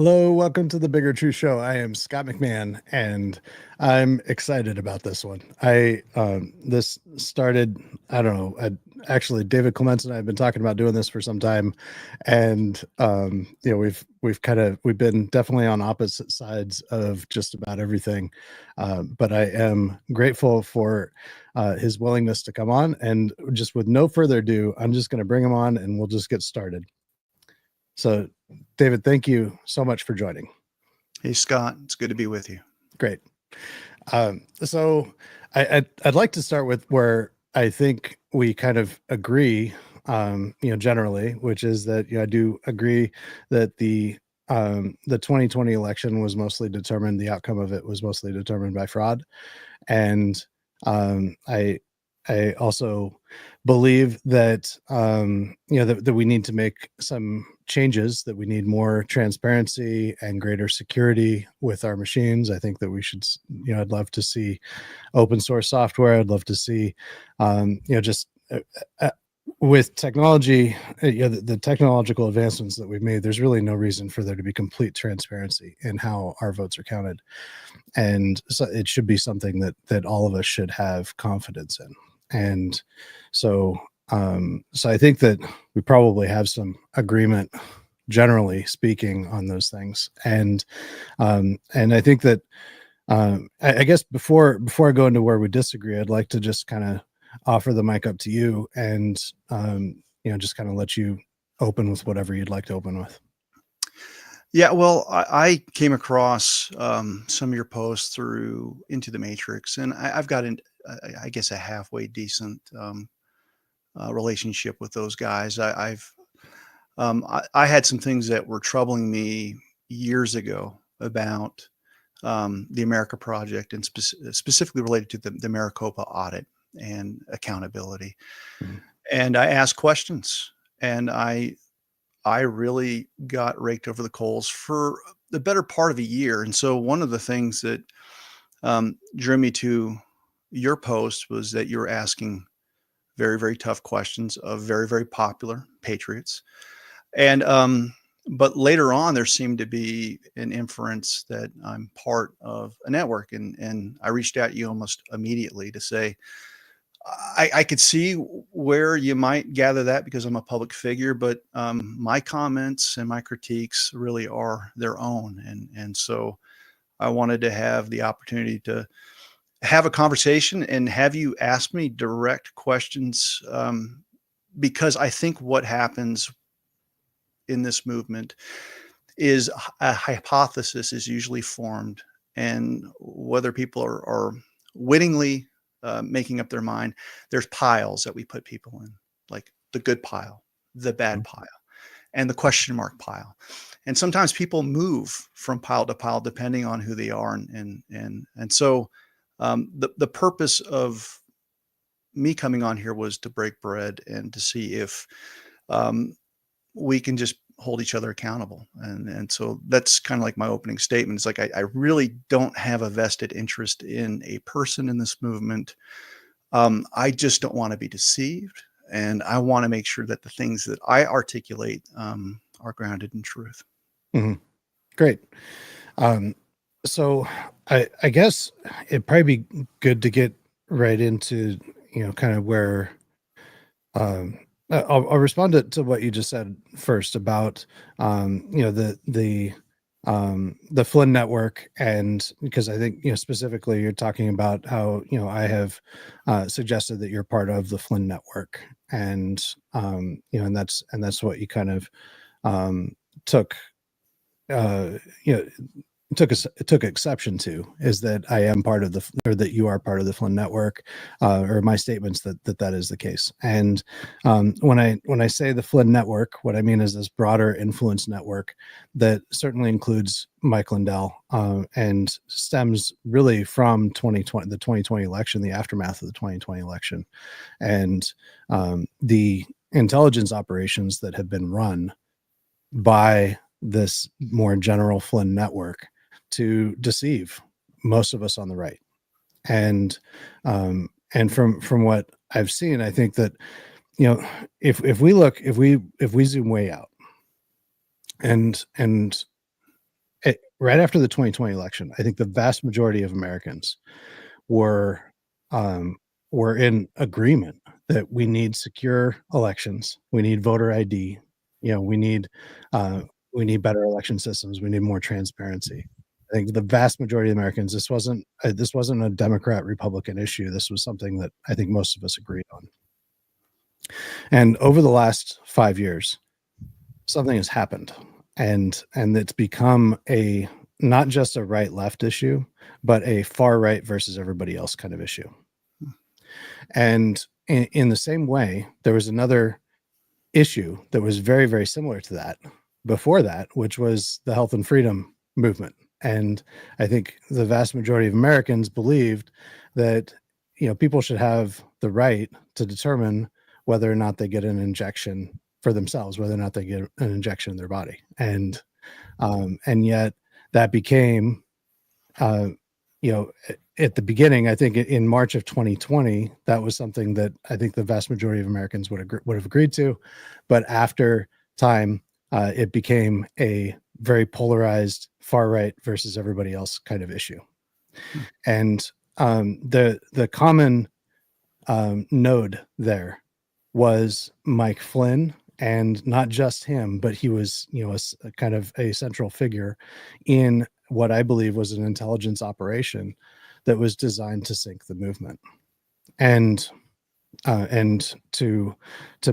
Hello, welcome to the Bigger True Show. I am Scott McMahon, and I'm excited about this one. This started, I don't know, actually David Clements and I have been talking about doing this for some time, and we've been definitely on opposite sides of just about everything, but I am grateful for his willingness to come on, and just with no further ado, I'm just going to bring him on, and we'll just get started. So, David, thank you so much for joining. Hey, Scott, it's good to be with you. Great. So I'd like to start with where I think we kind of agree, generally, which is that, I do agree that the 2020 election was mostly determined, the outcome of it was mostly determined by fraud. And I also believe that that we need to make some changes, that we need more transparency and greater security with our machines. I think that we should, I'd love to see open source software. I'd love to see, with technology, the technological advancements that we've made, there's really no reason for there to be complete transparency in how our votes are counted. And so it should be something that all of us should have confidence in. And so I think that we probably have some agreement, generally speaking, on those things. And I think that I guess before I go into where we disagree, I'd like to just kind of offer the mic up to you, and just kind of let you open with whatever you'd like to open with. Yeah, well, I came across some of your posts through Into the Matrix, and I've got, I guess, a halfway decent relationship with those guys. I had some things that were troubling me years ago about the America Project, and specifically related to the Maricopa audit and accountability. Mm-hmm. And I asked questions, and I really got raked over the coals for the better part of a year. And so one of the things that drew me to your post was that you were asking very, very tough questions of very, very popular patriots. And but later on, there seemed to be an inference that I'm part of a network. And I reached out to you almost immediately to say, I could see where you might gather that because I'm a public figure, but my comments and my critiques really are their own. And so I wanted to have the opportunity to have a conversation and have you ask me direct questions, because I think what happens in this movement is a hypothesis is usually formed, and whether people are wittingly making up their mind, there's piles that we put people in, like the good pile, the bad pile, and the question mark pile. And sometimes people move from pile to pile depending on who they are. And so the purpose of me coming on here was to break bread and to see if we can just hold each other accountable. And so that's kind of like my opening statement. It's like, I really don't have a vested interest in a person in this movement. I just don't want to be deceived. And I want to make sure that the things that I articulate are grounded in truth. Mm-hmm. Great. So I guess it'd probably be good to get right into, kind of where, I'll respond to what you just said first about, the Flynn network. And because I think, specifically you're talking about how, I have suggested that you're part of the Flynn network, and, and that's what you kind of took exception to, is that I am part of or that you are part of the Flynn network, or my statements that is the case. And when I say the Flynn network, what I mean is this broader influence network that certainly includes Mike Lindell, and stems really from the 2020 election, the aftermath of the 2020 election, and the intelligence operations that have been run by this more general Flynn network to deceive most of us on the right. And from what I've seen, I think that, if we zoom way out and right after the 2020 election, I think the vast majority of Americans were um, were in agreement that we need secure elections, we need voter ID, you know, we need better election systems, we need more transparency. I think the vast majority of Americans, this wasn't a Democrat Republican issue. This was something that I think most of us agreed on. And over the last 5 years, something has happened, and it's become a not just a right left issue, but a far right versus everybody else kind of issue. And in the same way, there was another issue that was very, very similar to that before that, which was the health and freedom movement. And I think the vast majority of Americans believed that, you know, people should have the right to determine whether or not they get an injection for themselves, whether or not they get an injection in their body. And yet that became, uh, you know, at the beginning, I think in March of 2020, that was something that I think the vast majority of Americans would have agreed to. But after time, it became a very polarized far right versus everybody else kind of issue. And the common node there was Mike Flynn, and not just him, but he was, you know, a kind of a central figure in what I believe was an intelligence operation that was designed to sink the movement, and to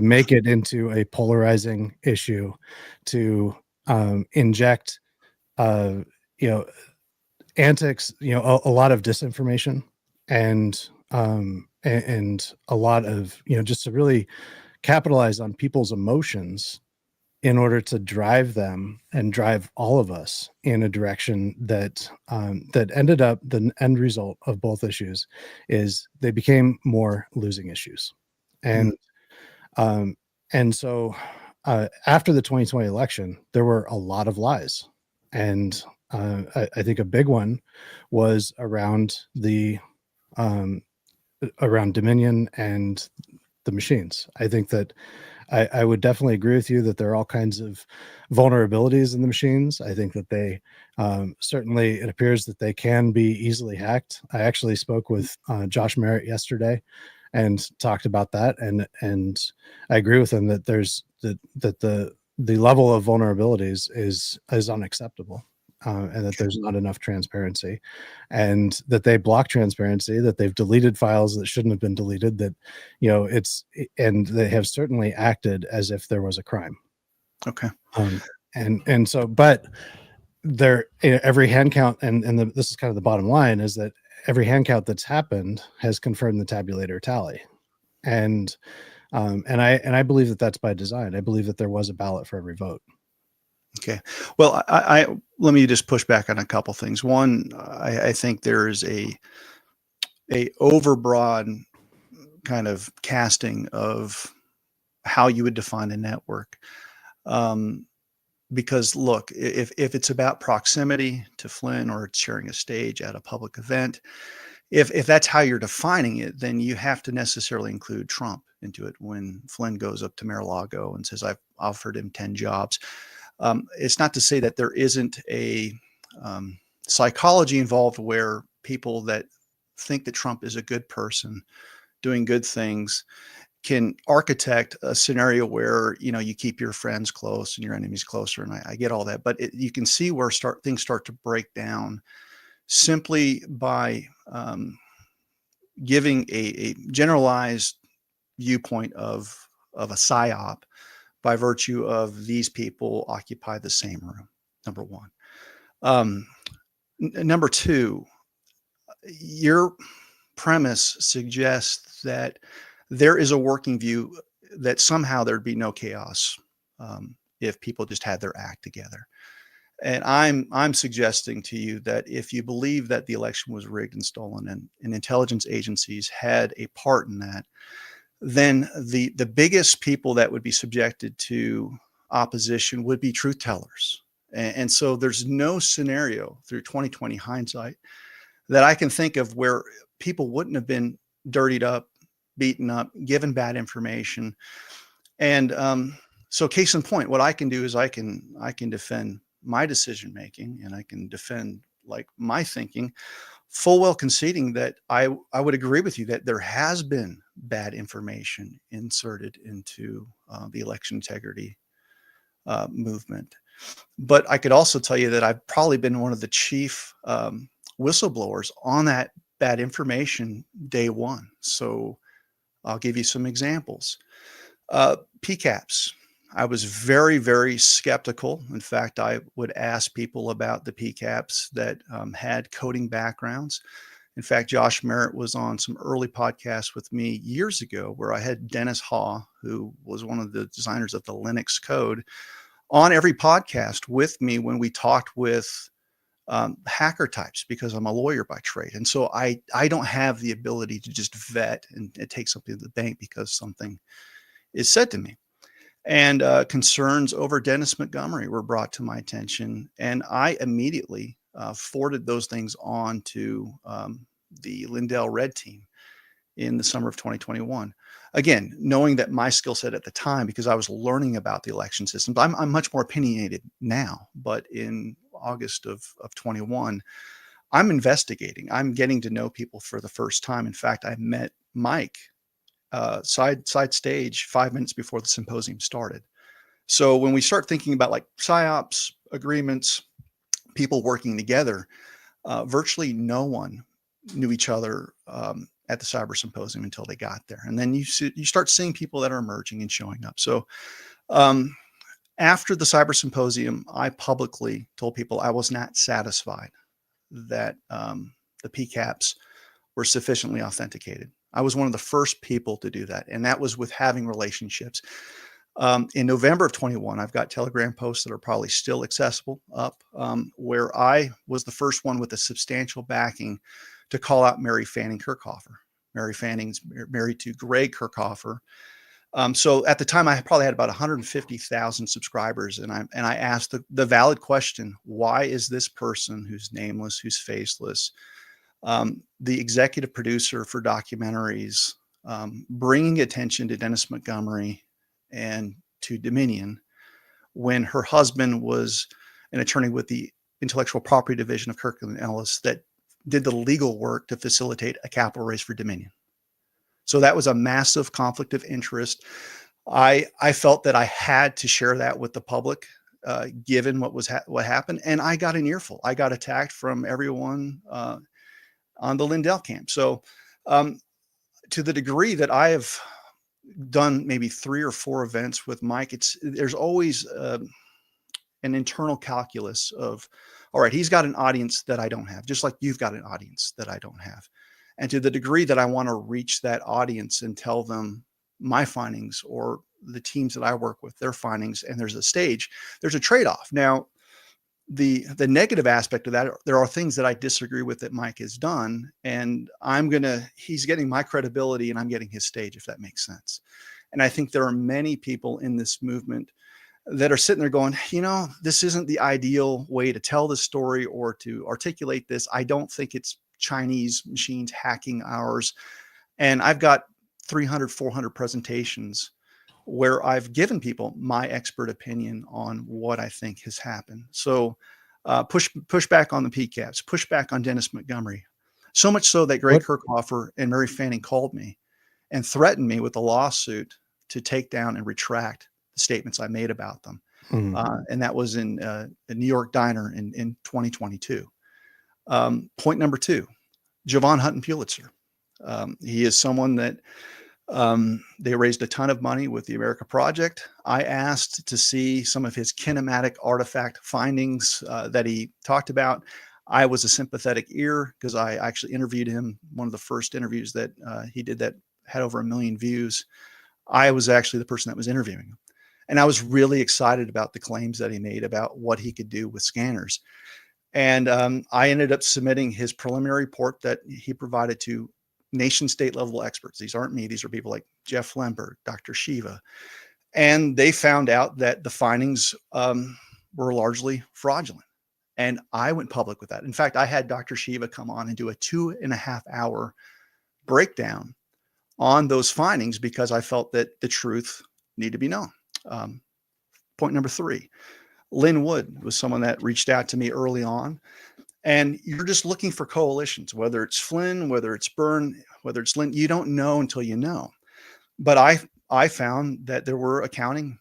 make it into a polarizing issue, to inject, you know, antics, you know, a lot of disinformation, and a lot of, you know, just to really capitalize on people's emotions in order to drive them and drive all of us in a direction that that ended up, the end result of both issues is they became more losing issues. And and so after the 2020 election, there were a lot of lies. And I think a big one was around the around Dominion and the machines. I think that I would definitely agree with you that there are all kinds of vulnerabilities in the machines. I think that they certainly, it appears that they can be easily hacked. I actually spoke with Josh Merritt yesterday and talked about that, and I agree with him that the level of vulnerabilities is unacceptable. And that there's not enough transparency, and that they block transparency, that they've deleted files that shouldn't have been deleted, that, you know, and they have certainly acted as if there was a crime. Okay. And so, but there, every hand count, this is kind of the bottom line, is that every hand count that's happened has confirmed the tabulator tally. And I believe that that's by design. I believe that there was a ballot for every vote. Okay. Well, I let me just push back on a couple things. One, I think there is a overbroad kind of casting of how you would define a network. Because look, if it's about proximity to Flynn, or it's sharing a stage at a public event, if that's how you're defining it, then you have to necessarily include Trump into it. When Flynn goes up to Mar-a-Lago and says, "I've offered him 10 jobs." It's not to say that there isn't a psychology involved where people that think that Trump is a good person doing good things can architect a scenario where, you know, you keep your friends close and your enemies closer. And I get all that, but you can see where things start to break down simply by giving a generalized viewpoint of a psyop by virtue of these people occupy the same room, number one. Number two, your premise suggests that there is a working view that somehow there'd be no chaos if people just had their act together. And I'm suggesting to you that if you believe that the election was rigged and stolen, and intelligence agencies had a part in that, then the biggest people that would be subjected to opposition would be truth tellers. And so there's no scenario through 2020 hindsight that I can think of where people wouldn't have been dirtied up, beaten up, given bad information. And so case in point, what I can do is I can defend my decision making, and I can defend like my thinking, full well conceding that I would agree with you that there has been bad information inserted into the election integrity movement. But I could also tell you that I've probably been one of the chief whistleblowers on that bad information day one. So I'll give you some examples. PCAPs. I was very, very skeptical. In fact, I would ask people about the PCAPs that had coding backgrounds. In fact, Josh Merritt was on some early podcasts with me years ago where I had Dennis Haw, who was one of the designers of the Linux code, on every podcast with me when we talked with hacker types, because I'm a lawyer by trade. And so I don't have the ability to just vet and take something to the bank because something is said to me. And concerns over Dennis Montgomery were brought to my attention, and I immediately forwarded those things on to the Lindell Red team in the summer of 2021. Again, knowing that my skill set at the time, because I was learning about the election systems, I'm much more opinionated now, but in August of 21, I'm investigating. I'm getting to know people for the first time. In fact, I met Mike side stage 5 minutes before the symposium started. So when we start thinking about like psyops agreements, people working together, virtually no one knew each other at the cyber symposium until they got there. And then you start seeing people that are emerging and showing up. So after the cyber symposium, I publicly told people I was not satisfied that the PCAPs were sufficiently authenticated. I was one of the first people to do that, and that was with having relationships. In November of 21, I've got Telegram posts that are probably still accessible up, where I was the first one with a substantial backing to call out Mary Fanning Kirchhofer. Mary Fanning's married to Greg Kirchhofer. So at the time, I probably had about 150,000 subscribers, and I asked the valid question: why is this person, who's nameless, who's faceless, the executive producer for documentaries, bringing attention to Dennis Montgomery and to Dominion, when her husband was an attorney with the intellectual property division of Kirkland & Ellis that did the legal work to facilitate a capital raise for Dominion? So that was a massive conflict of interest. I felt that I had to share that with the public, given what happened, and I got an earful. I got attacked from everyone on the Lindell camp. So to the degree that I have done maybe 3 or 4 events with Mike, there's always an internal calculus of, all right, he's got an audience that I don't have, just like you've got an audience that I don't have. And to the degree that I want to reach that audience and tell them my findings, or the teams that I work with, their findings, and there's a trade-off. Now, the negative aspect of that, there are things that I disagree with that Mike has done, and he's getting my credibility and I'm getting his stage, if that makes sense. And I think there are many people in this movement that are sitting there going, this isn't the ideal way to tell this story or to articulate this. I don't think it's Chinese machines hacking ours. And I've got 300, 400 presentations where I've given people my expert opinion on what I think has happened. So push back on the PCAPs, push back on Dennis Montgomery. So much so that Greg Kirchhofer and Mary Fanning called me and threatened me with a lawsuit to take down and retract the statements I made about them. And that was in a New York diner in 2022. Point number 2, Javon Hutton Pulitzer. He is someone that they raised a ton of money with the America Project. I asked to see some of his kinematic artifact findings that he talked about. I was a sympathetic ear because I actually interviewed him. One of the first interviews that he did that had over 1 million views. I was actually the person that was interviewing him. And I was really excited about the claims that he made about what he could do with scanners. And I ended up submitting his preliminary report that he provided to nation state level experts. These aren't me. These are people like Jeff Lemberg, Dr. Shiva. And they found out that the findings were largely fraudulent. And I went public with that. In fact, I had Dr. Shiva come on and do a 2.5-hour breakdown on those findings because I felt that the truth needed to be known. Point number 3, Lynn Wood was someone that reached out to me early on. And you're just looking for coalitions, whether it's Flynn, whether it's Byrne, whether it's Lynn. You don't know until you know. But I found that there were accounting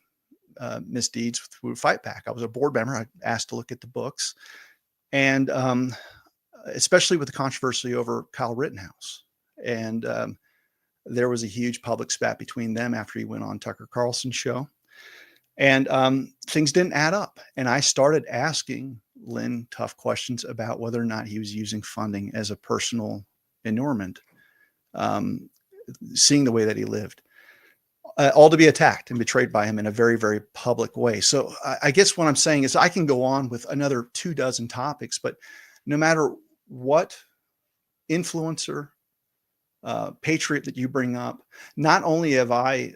misdeeds through Fight Back. I was a board member. I asked to look at the books, and especially with the controversy over Kyle Rittenhouse. And there was a huge public spat between them after he went on Tucker Carlson's show. And things didn't add up. And I started asking Lynn tough questions about whether or not he was using funding as a personal inurement, seeing the way that he lived, all to be attacked and betrayed by him in a very, very public way. So I guess what I'm saying is I can go on with another 24 topics, but no matter what influencer, patriot that you bring up, not only have I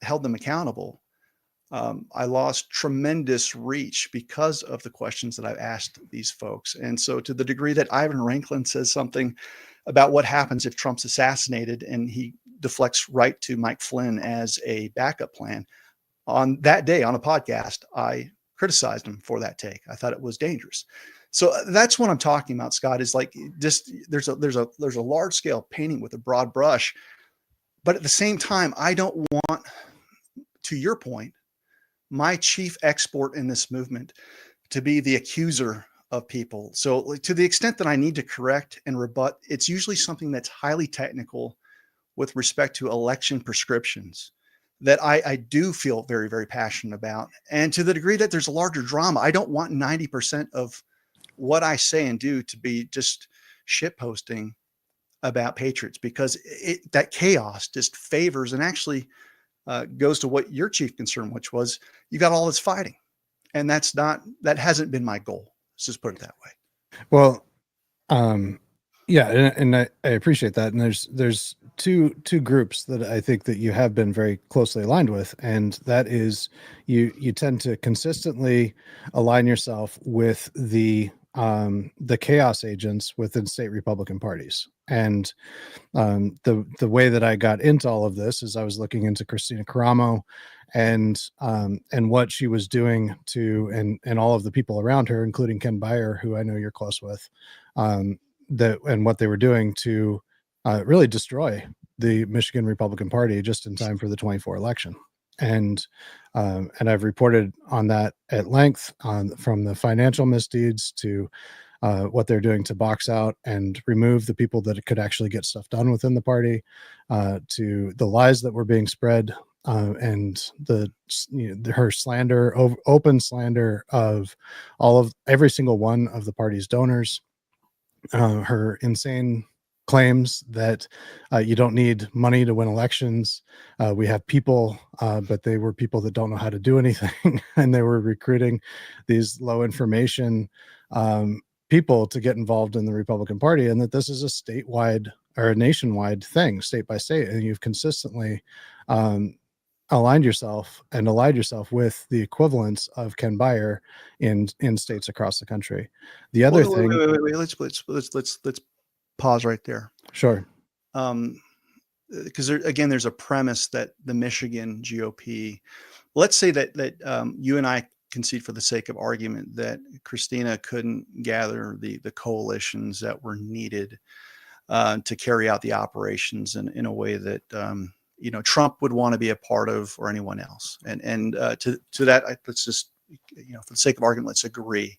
held them accountable, I lost tremendous reach because of the questions that I've asked these folks. And so to the degree that Ivan Ranklin says something about what happens if Trump's assassinated and he deflects right to Mike Flynn as a backup plan, on that day on a podcast, I criticized him for that take. I thought it was dangerous. So that's what I'm talking about, Scott, is like just there's a large scale painting with a broad brush. But at the same time, I don't want, to your point, my chief export in this movement to be the accuser of people. So to the extent that I need to correct and rebut, it's usually something that's highly technical with respect to election prescriptions that I do feel very, very passionate about. And to the degree that there's a larger drama, I don't want 90% of what I say and do to be just shit posting about patriots, because that chaos just favors and actually goes to what your chief concern, which was you got all this fighting, and that hasn't been my goal. Let's just put it that way. Well, yeah, and I appreciate that. And there's two groups that I think that you have been very closely aligned with, and that is you tend to consistently align yourself with the chaos agents within state Republican parties. And the way that I got into all of this is I was looking into Christina Caramo and what she was doing to and all of the people around her, including Ken Buyer, who I know you're close with, and what they were doing to really destroy the Michigan Republican Party just in time for the 24 election. And I've reported on that at length, from the financial misdeeds to what they're doing to box out and remove the people that could actually get stuff done within the party, to the lies that were being spread, and her slander, open slander of every single one of the party's donors, her insane claims that you don't need money to win elections. We have people, but they were people that don't know how to do anything, and they were recruiting these low information people to get involved in the Republican Party, and that this is a statewide or a nationwide thing, state by state, and you've consistently aligned yourself and allied yourself with the equivalents of Ken Buyer in states across the country. The other thing, wait. Let's pause right there. Sure. Because there's a premise that the Michigan GOP, let's say that you and I concede for the sake of argument that Christina couldn't gather the coalitions that were needed to carry out the operations in a way that Trump would want to be a part of, or anyone else. And to that, let's just, for the sake of argument, let's agree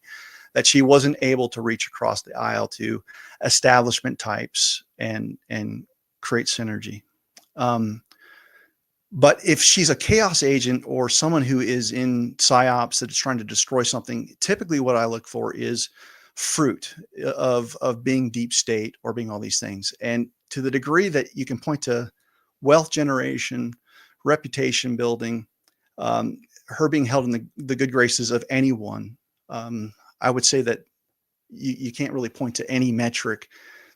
that she wasn't able to reach across the aisle to establishment types and create synergy. But if she's a chaos agent or someone who is in psyops that is trying to destroy something, typically what I look for is fruit of being deep state or being all these things. And to the degree that you can point to wealth generation, reputation building, her being held in the good graces of anyone, I would say that you can't really point to any metric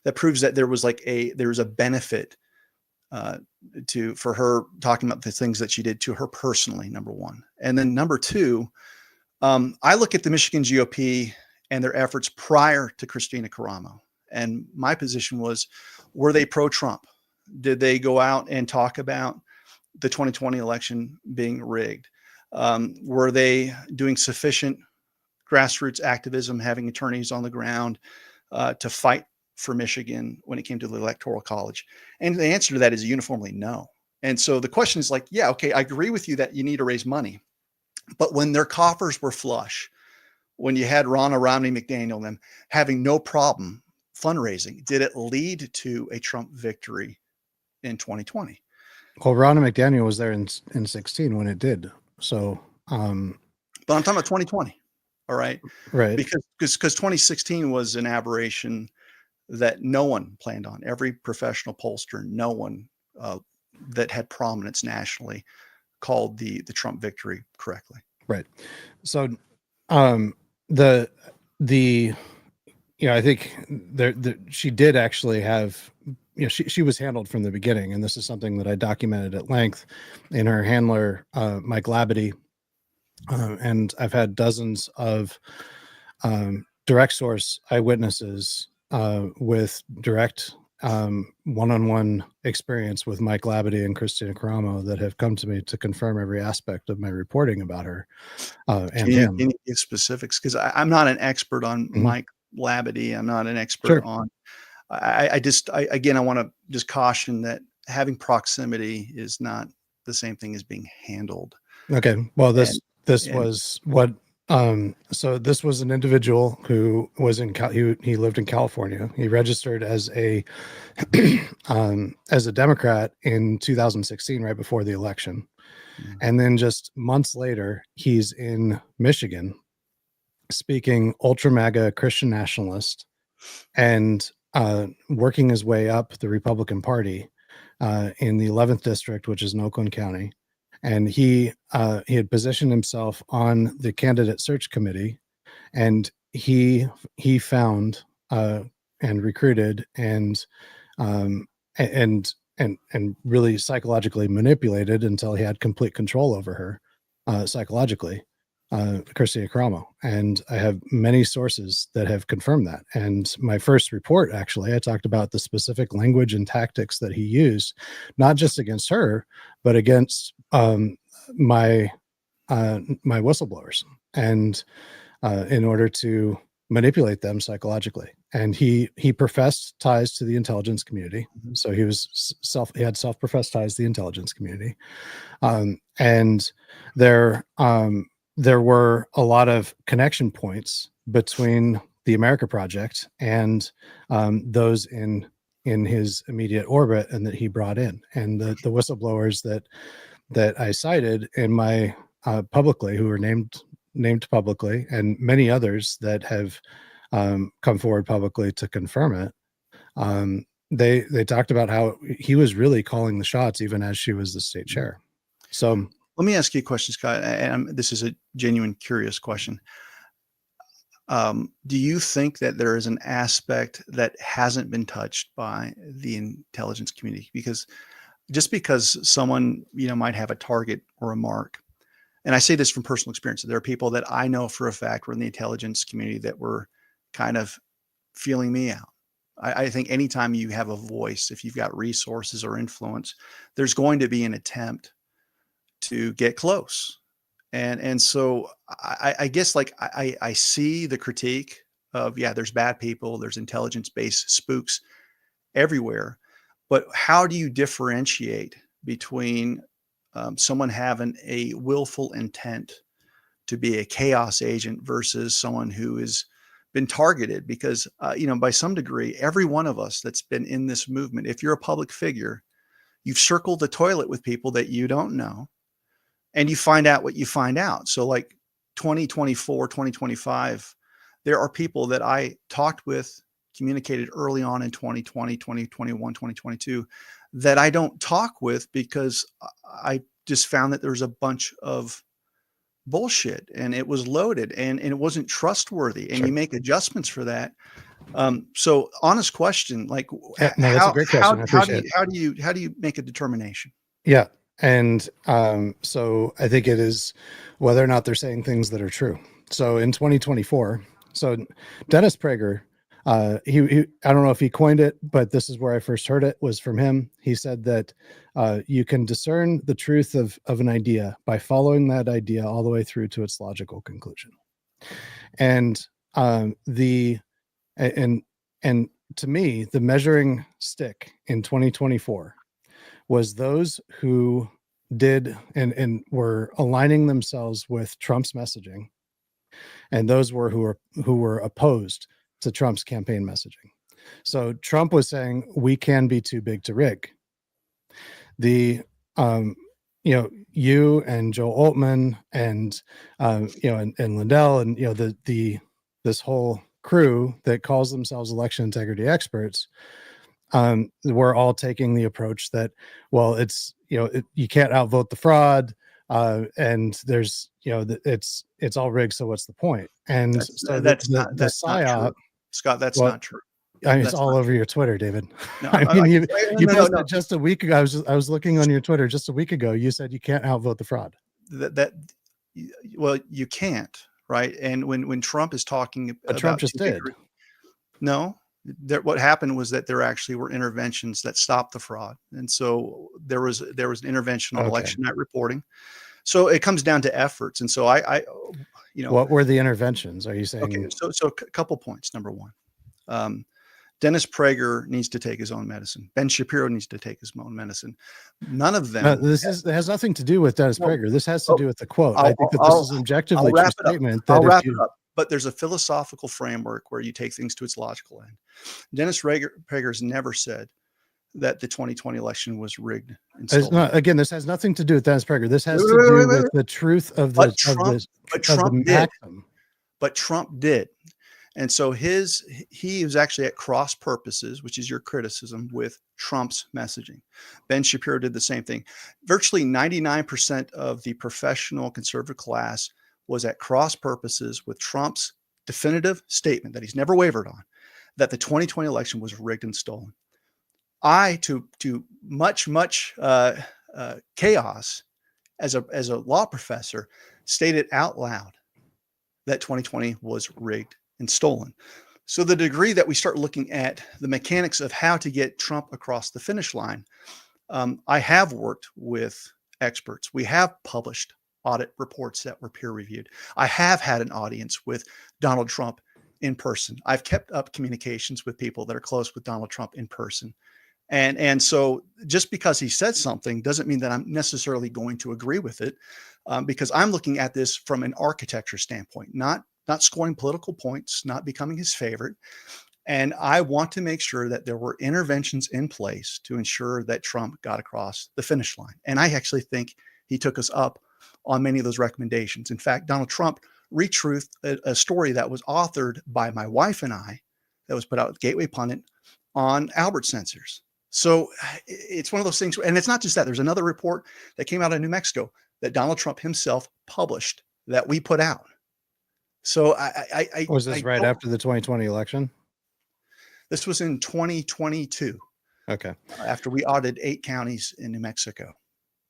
that proves that there was a benefit for her talking about the things that she did to her personally, number one. And then number two, I look at the Michigan GOP and their efforts prior to Christina Caramo. And my position was, were they pro-Trump? Did they go out and talk about the 2020 election being rigged? Were they doing sufficient grassroots activism, having attorneys on the ground to fight for Michigan when it came to the Electoral College? And the answer to that is uniformly no. And so the question is like, yeah, okay, I agree with you that you need to raise money. But when their coffers were flush, when you had Ronna Romney McDaniel and them having no problem fundraising, did it lead to a Trump victory in 2020? Well, Ronna McDaniel was there in 16 when it did. So, but I'm talking about 2020. All right. Right. Because 2016 was an aberration that no one planned on. Every professional pollster, no one that had prominence nationally called the Trump victory correctly. Right. So, I think she did actually have, she was handled from the beginning, and this is something that I documented at length in her handler, Mike Labadie. And I've had dozens of direct source eyewitnesses with direct one-on-one experience with Mike Labadie and Christina Caramo that have come to me to confirm every aspect of my reporting about her and him. Can you give specifics? Because I'm not an expert on Mike Labadie. I'm not an expert on. I want to just caution that having proximity is not the same thing as being handled. Okay. Well, this was what. So this was an individual who was he lived in California. He registered as a Democrat in 2016, right before the election. And then just months later, he's in Michigan speaking ultra MAGA Christian nationalist and working his way up the Republican Party in the 11th district, which is in Oakland County. And he had positioned himself on the candidate search committee, and he found and recruited and really psychologically manipulated until he had complete control over her psychologically, Christina Caramo. And I have many sources that have confirmed that. And my first report, actually, I talked about the specific language and tactics that he used, not just against her, but against my whistleblowers, and in order to manipulate them psychologically. And he professed ties to the intelligence community. So he had self-professed ties to the intelligence community. And there were a lot of connection points between the America Project and those in his immediate orbit and that he brought in. And the whistleblowers that I cited in my publicly, who were named publicly, and many others that have come forward publicly to confirm it. They talked about how he was really calling the shots even as she was the state chair. So let me ask you a question, Scott, and this is a genuine, curious question. Do you think that there is an aspect that hasn't been touched by the intelligence community? Because just because someone, might have a target or a mark, and I say this from personal experience, there are people that I know for a fact were in the intelligence community that were kind of feeling me out. I think anytime you have a voice, if you've got resources or influence, there's going to be an attempt to get close. And so I guess like I see the critique of, there's bad people, there's intelligence-based spooks everywhere. But how do you differentiate between someone having a willful intent to be a chaos agent versus someone who has been targeted? Because, by some degree, every one of us that's been in this movement, if you're a public figure, you've circled the toilet with people that you don't know, and you find out what you find out. So like 2024, 2025, there are people that I talked with, communicated early on in 2020, 2021, 2022, that I don't talk with because I just found that there's a bunch of bullshit and it was loaded and it wasn't trustworthy. And you make adjustments for that. So honest question, like that's a great question. how do you make a determination? Yeah. And so I think it is whether or not they're saying things that are true. So in 2024, so Dennis Prager he I don't know if he coined it, but this is where I first heard it, was from him. He said that you can discern the truth of an idea by following that idea all the way through to its logical conclusion. And the and and to me, the measuring stick in 2024 was those who did and were aligning themselves with Trump's messaging, and those who were opposed to Trump's campaign messaging. So Trump was saying we can be too big to rig. The you and Joe Altman and and Lindell and this whole crew that calls themselves election integrity experts, we're all taking the approach that, well, it's you can't outvote the fraud, and there's it's all rigged, so what's the point? And so that's the not psyop, true, Scott. That's well, not true. I mean, it's That's all not over your Twitter, David. No, I mean, you no, posted no. just a week ago. I was looking on your Twitter just a week ago. You said you can't outvote the fraud. Well, you can't, right? And when Trump is talking But Trump just did. No, what happened was that there actually were interventions that stopped the fraud, and so there was an intervention on Okay. election night reporting. So it comes down to efforts, and so I What were the interventions? Are you saying? Okay, so a couple points. Number one, Dennis Prager needs to take his own medicine. Ben Shapiro needs to take his own medicine. None of them. No, it has nothing to do with Dennis Prager. This has to do with the quote. I think that this is an objectively true statement. I'll wrap it up. But there's a philosophical framework where you take things to its logical end. Dennis Prager has never said that the 2020 election was rigged and stolen. Again, this has nothing to do with Dennis Prager. This has to do with the truth of the maxim. But Trump did. And so he was actually at cross purposes, which is your criticism, with Trump's messaging. Ben Shapiro did the same thing. Virtually 99% of the professional conservative class was at cross purposes with Trump's definitive statement that he's never wavered on, that the 2020 election was rigged and stolen. I, to much chaos, as a law professor, stated out loud that 2020 was rigged and stolen. So the degree that we start looking at the mechanics of how to get Trump across the finish line, I have worked with experts. We have published audit reports that were peer reviewed. I have had an audience with Donald Trump in person. I've kept up communications with people that are close with Donald Trump in person. And so just because he said something doesn't mean that I'm necessarily going to agree with it, because I'm looking at this from an architecture standpoint, not scoring political points, not becoming his favorite. And I want to make sure that there were interventions in place to ensure that Trump got across the finish line. And I actually think he took us up on many of those recommendations. In fact, Donald Trump retruthed a story that was authored by my wife and I, that was put out with Gateway Pundit on Albert sensors. So it's one of those things, and it's not just that. There's another report that came out of New Mexico that Donald Trump himself published that we put out. So was this right after the 2020 election? This was in 2022. Okay. After we audited 8 counties in New Mexico.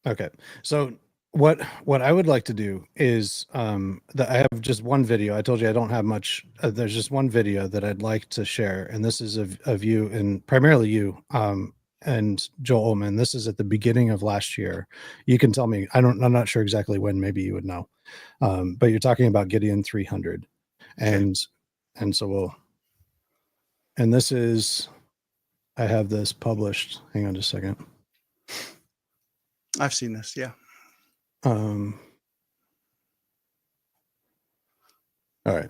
Okay. So what I would like to do is that I have just one video. I told you I don't have much. There's just one video that I'd like to share, and this is of you, and primarily you and Joel Ullman. This is at the beginning of last year. You can tell me. I'm not sure exactly when. Maybe you would know. But you're talking about Gideon 300, and so and this is, I have this published. Hang on just a second. I've seen this. Yeah. All right.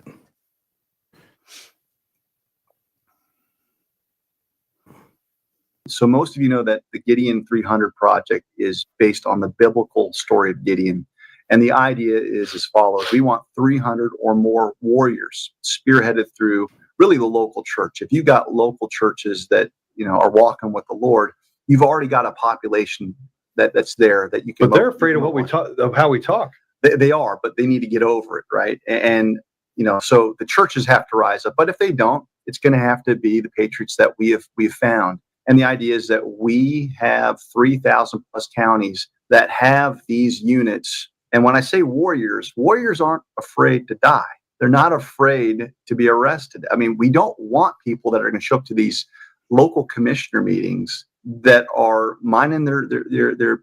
So most of you know that the Gideon 300 project is based on the biblical story of Gideon. And the idea is as follows. We want 300 or more warriors spearheaded through really the local church. If you've got local churches that, are walking with the Lord, you've already got a population that's there that you can. But they're afraid of what we talk, of how we talk. They are, but they need to get over it, right? And so the churches have to rise up. But if they don't, it's going to have to be the patriots that we've found. And the idea is that we have 3,000 plus counties that have these units. And when I say warriors aren't afraid to die. They're not afraid to be arrested. I mean, we don't want people that are going to show up to these local commissioner meetings that are minding their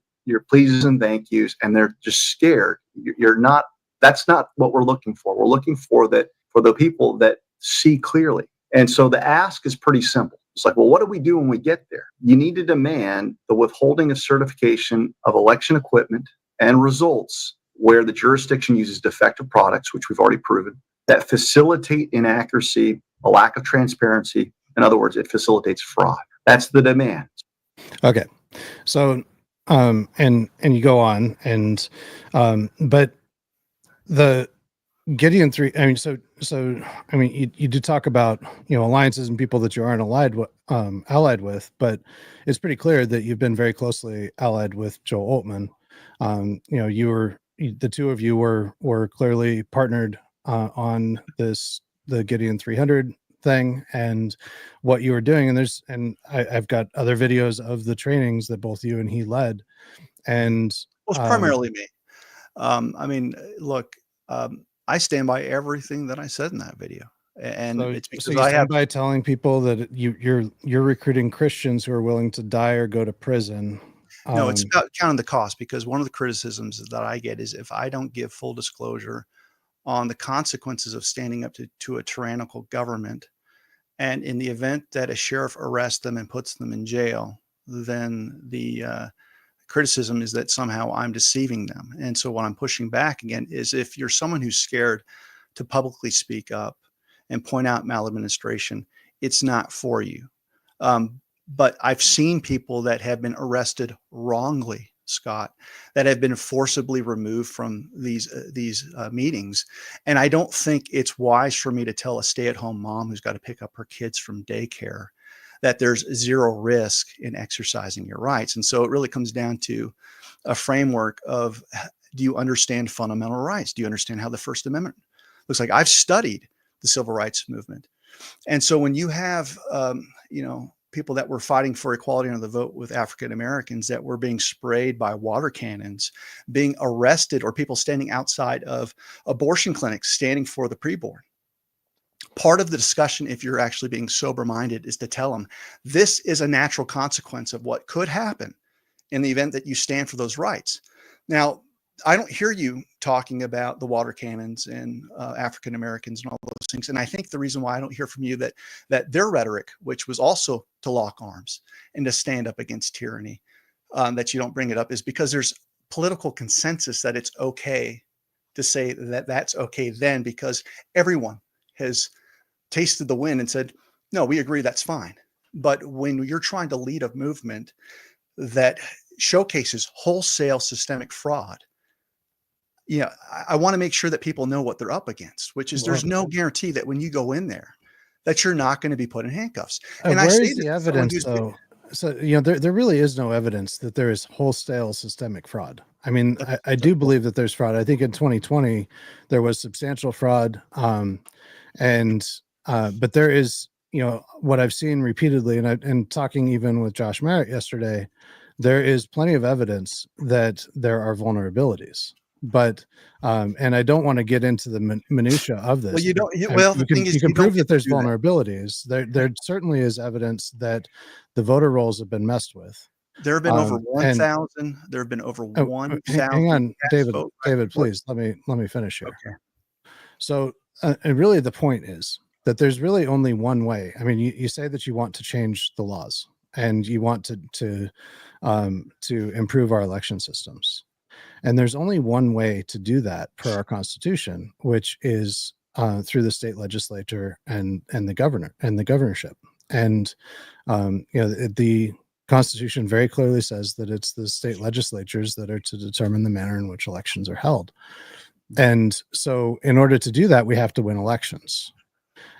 pleases and thank yous, and they're just scared. You're not. That's not what we're looking for. We're looking for the people that see clearly. And so the ask is pretty simple. It's like, well, what do we do when we get there? You need to demand the withholding of certification of election equipment and results where the jurisdiction uses defective products, which we've already proven, that facilitate inaccuracy, a lack of transparency. In other words, it facilitates fraud. That's the demand. Okay. So, and you go on, and, but the Gideon 3, I mean, I mean, you do talk about, alliances and people that you aren't allied with, but it's pretty clear that you've been very closely allied with Joel Altman. The two of you were clearly partnered on the Gideon 300 thing and what you were doing. And I've got other videos of the trainings that both you and he led. And well, it's primarily me. I mean, look, I stand by everything that I said in that video, and it's because you stand by telling people that you're recruiting Christians who are willing to die or go to prison. No, it's about counting the cost, because one of the criticisms that I get is if I don't give full disclosure on the consequences of standing up to a tyrannical government, and in the event that a sheriff arrests them and puts them in jail, then the criticism is that somehow I'm deceiving them. And so what I'm pushing back again is, if you're someone who's scared to publicly speak up and point out maladministration, it's not for you. But I've seen people that have been arrested wrongly, Scott, that have been forcibly removed from these meetings. And I don't think it's wise for me to tell a stay-at-home mom who's got to pick up her kids from daycare that there's zero risk in exercising your rights. And so it really comes down to a framework of, do you understand fundamental rights? Do you understand how the First Amendment looks like? I've studied the civil rights movement. And so when you have, people that were fighting for equality under the vote with African Americans that were being sprayed by water cannons, being arrested, or people standing outside of abortion clinics standing for the preborn. Part of the discussion, if you're actually being sober-minded, is to tell them this is a natural consequence of what could happen in the event that you stand for those rights. Now, I don't hear you talking about the water cannons and African Americans and all those things. And I think the reason why I don't hear from you that their rhetoric, which was also to lock arms and to stand up against tyranny, that you don't bring it up, is because there's political consensus that it's okay to say that that's okay then, because everyone has tasted the wind and said, no, we agree, that's fine. But when you're trying to lead a movement that showcases wholesale systemic fraud, I want to make sure that people know what they're up against, which is there's no guarantee that when you go in there that you're not going to be put in handcuffs. And I say the evidence, though? So, there really is no evidence that there is wholesale systemic fraud. I mean, I do believe that there's fraud. I think in 2020 there was substantial fraud, but there is, what I've seen repeatedly, and talking even with Josh Merritt yesterday, there is plenty of evidence that there are vulnerabilities. But and I don't want to get into the minutia of this. Well, you don't. You can prove that there's vulnerabilities. There certainly is evidence that the voter rolls have been messed with. There have been over 1,000. There have been over 1,000. Hang on, David, please let me finish here. Okay. So, and really, the point is that there's really only one way. I mean, you say that you want to change the laws and you want to improve our election systems. And there's only one way to do that per our Constitution, which is through the state legislature and the governor and the governorship. And the Constitution very clearly says that it's the state legislatures that are to determine the manner in which elections are held. And so, in order to do that, we have to win elections.